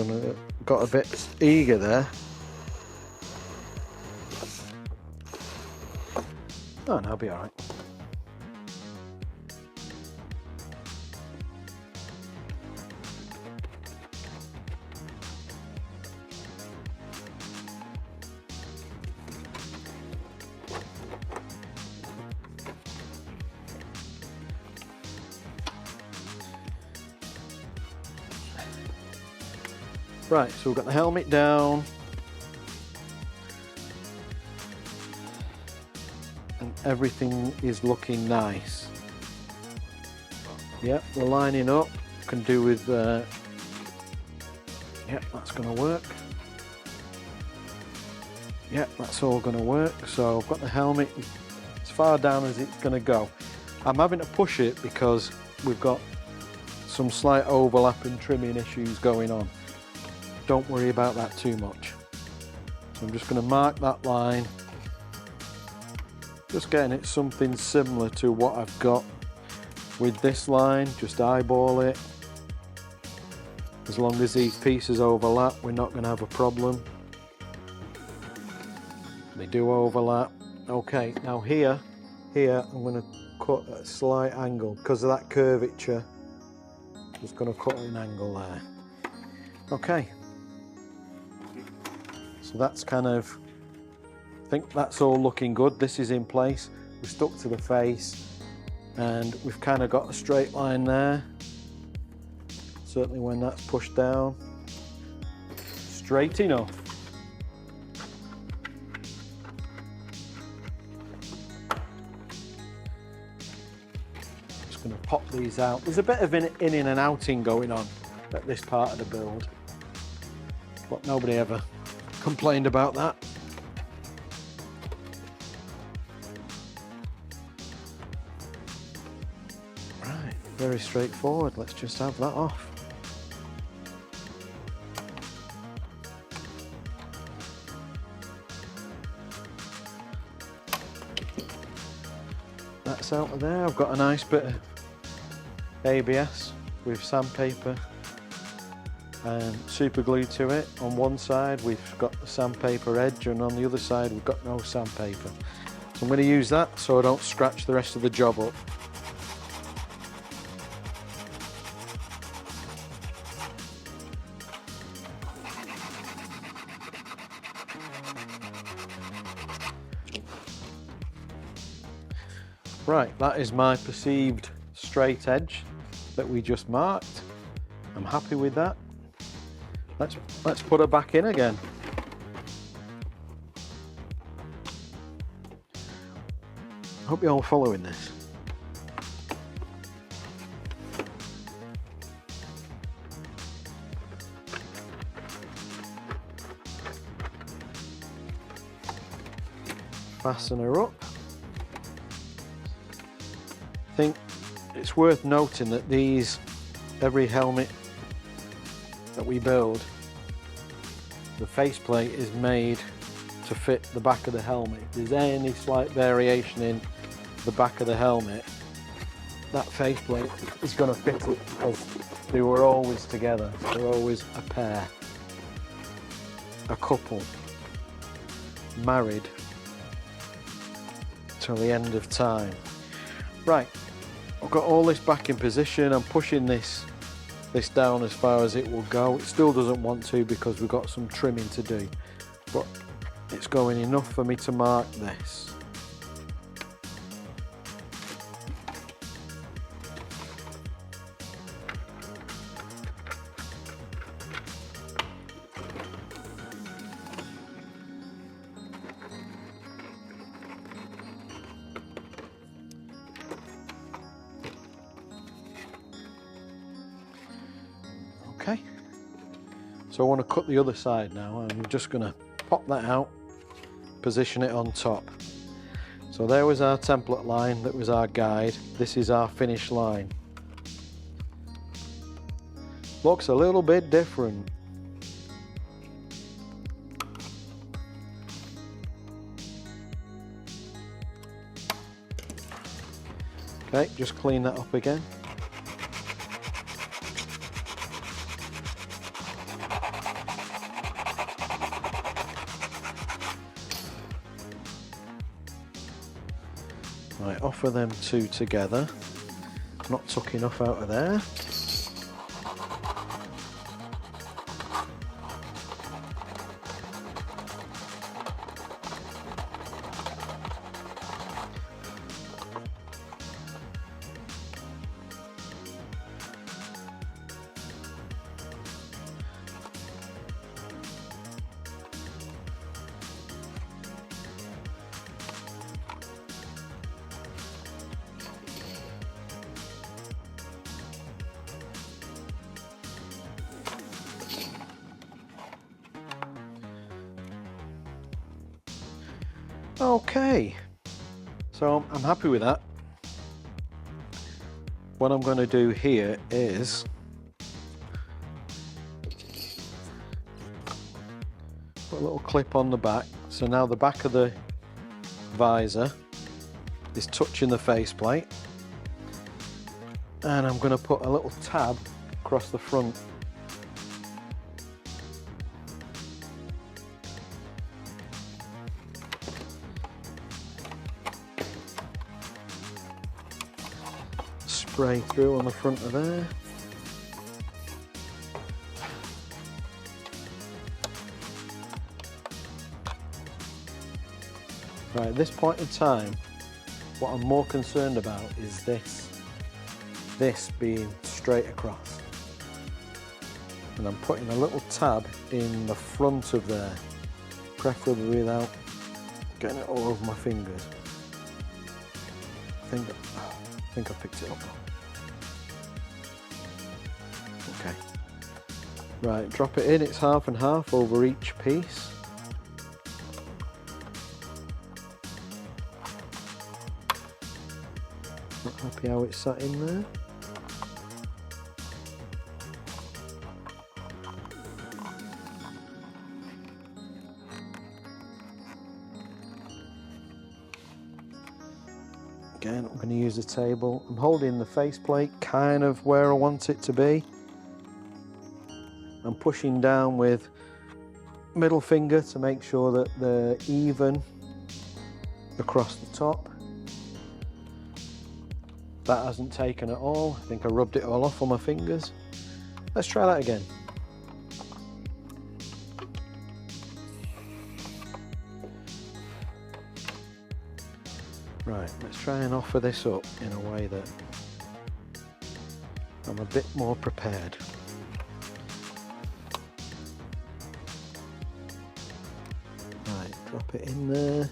got a bit eager there. Oh, no, I'll be all right. Right, so we've got the helmet down. And everything is looking nice. Yep, we're lining up. Can do with, yep, that's gonna work. Yep, that's all gonna work. So I've got the helmet as far down as it's gonna go. I'm having to push it because we've got some slight overlap and trimming issues going on. Don't worry about that too much. So I'm just going to mark that line. Just getting it something similar to what I've got with this line. Just eyeball it. As long as these pieces overlap, we're not going to have a problem. They do overlap. Okay, now here I'm going to cut at a slight angle because of that curvature. Just going to cut an angle there. Okay. So that's kind of, I think that's all looking good. This is in place. We're stuck to the face and we've kind of got a straight line there. Certainly when that's pushed down. Straight enough. Just going to pop these out. There's a bit of in and outing going on at this part of the build, but nobody ever complained about that. Right, very straightforward. Let's just have that off. That's out of there. I've got a nice bit of ABS with sandpaper and super glue to it. On one side we've got the sandpaper edge and on the other side we've got no sandpaper. So I'm going to use that so I don't scratch the rest of the job up. Right, that is my perceived straight edge that we just marked. I'm happy with that. Let's put her back in again. Hope you're all following this. Fasten her up. I think it's worth noting that every helmet that we build the faceplate is made to fit the back of the helmet. If there's any slight variation in the back of the helmet, that faceplate is going to fit it, because they were always together. They're always a pair, a couple, married till the end of time. Right, I've got all this back in position. I'm pushing this down as far as it will go. It still doesn't want to because we've got some trimming to do, but it's going enough for me to mark this. Okay, so I want to cut the other side now. I'm just going to pop that out, position it on top. So there was our template line, that was our guide. This is our finish line. Looks a little bit different. Okay, just clean that up again. Right, offer them two together. Not took enough out of there. Okay, so I'm happy with that. What I'm going to do here is put a little clip on the back. So now the back of the visor is touching the faceplate, and I'm going to put a little tab across the front. Spray through on the front of there. Right, at this point in time, what I'm more concerned about is this being straight across. And I'm putting a little tab in the front of there, preferably without getting it all over my fingers. I think I picked it up. Okay. Right, drop it in. It's half and half over each piece. Not happy how it's sat in there. Again, I'm going to use a table. I'm holding the faceplate kind of where I want it to be. I'm pushing down with middle finger to make sure that they're even across the top. That hasn't taken at all. I think I rubbed it all off on my fingers. Let's try that again. Right, let's try and offer this up in a way that I'm a bit more prepared. Right, drop it in there.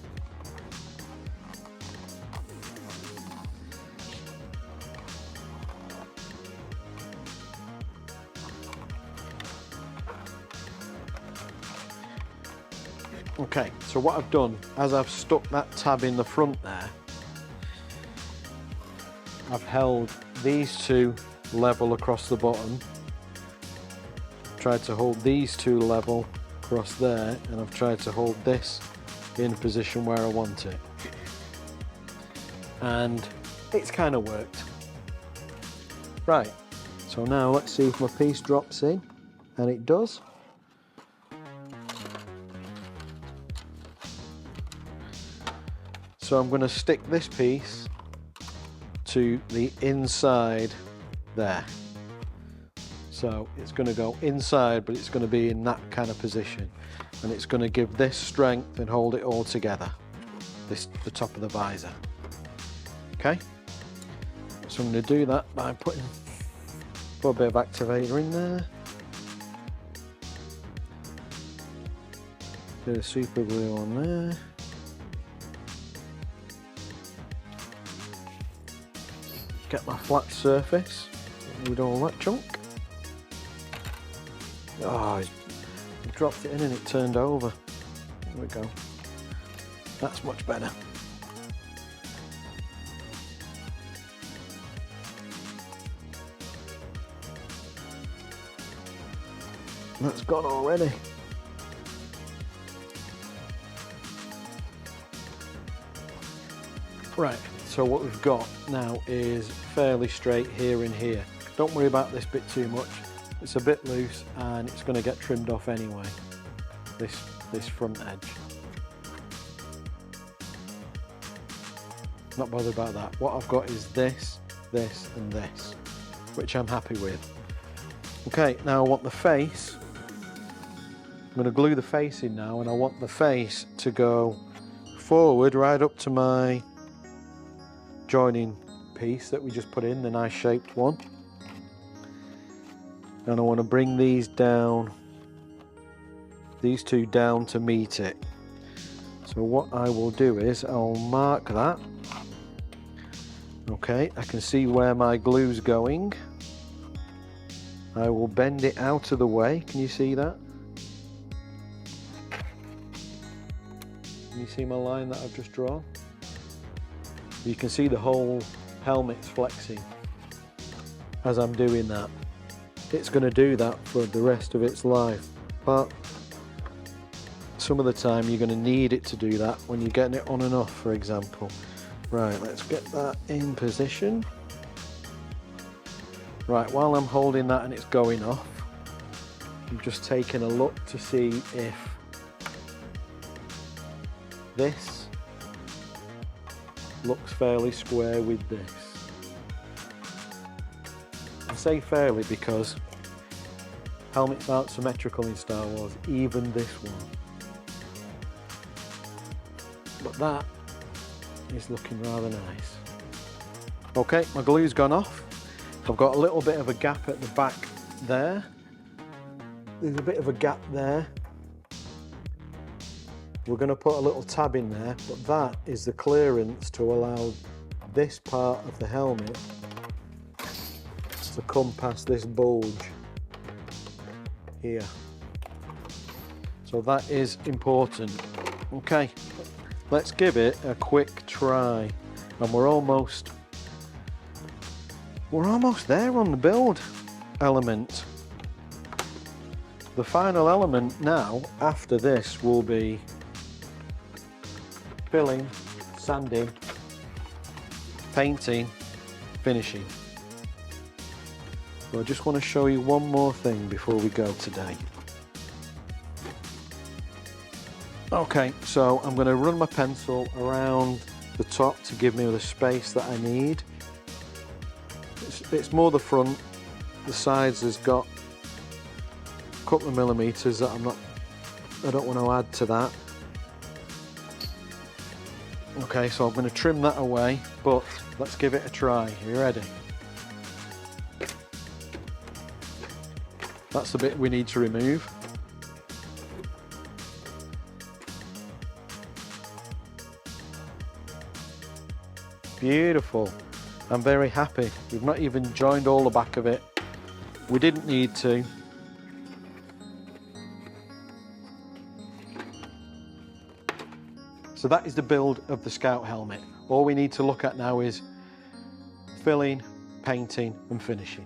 Okay, so what I've done, as I've stuck that tab in the front there, I've held these two level across the bottom, tried to hold these two level across there, and I've tried to hold this in a position where I want it. And it's kind of worked. Right, so now let's see if my piece drops in, and it does. So I'm going to stick this piece to the inside there. So it's going to go inside, but it's going to be in that kind of position, and it's going to give this strength and hold it all together, the top of the visor. Okay, so I'm going to do that by putting a bit of activator in there, bit of super glue on there, get my flat surface with all that junk. Oh, I dropped it in and it turned over. There we go. That's much better. That's gone already. Right, so what we've got now is fairly straight here and here. Don't worry about this bit too much. It's a bit loose and it's going to get trimmed off anyway, this front edge. Not bothered about that. What I've got is this, this and this, which I'm happy with. Okay, now I want the face. I'm going to glue the face in now, and I want the face to go forward right up to my joining piece that we just put in, the nice shaped one. And I want to bring these down, these two down to meet it. So what I will do is I'll mark that. Okay, I can see where my glue's going. I will bend it out of the way. Can you see that? Can you see my line that I've just drawn? You can see the whole helmet's flexing as I'm doing that. It's going to do that for the rest of its life, but some of the time you're going to need it to do that when you're getting it on and off, for example. Right, let's get that in position. Right, while I'm holding that and it's going off, I'm just taking a look to see if this looks fairly square with this. I say fairly because helmets aren't symmetrical in Star Wars, even this one. But that is looking rather nice. Okay, my glue's gone off. I've got a little bit of a gap at the back there. There's a bit of a gap there. We're going to put a little tab in there, but that is the clearance to allow this part of the helmet to come past this bulge here. So that is important. Okay, let's give it a quick try. And we're almost there on the build element. The final element now after this will be filling, sanding, painting, finishing. So I just want to show you one more thing before we go today. Okay, so I'm going to run my pencil around the top to give me the space that I need. It's more the front. The sides has got a couple of millimeters that I don't want to add to that. Okay, so I'm going to trim that away, but let's give it a try. Are you ready? That's the bit we need to remove. Beautiful. I'm very happy. We've not even joined all the back of it. We didn't need to. So that is the build of the Scout helmet. All we need to look at now is filling, painting and finishing.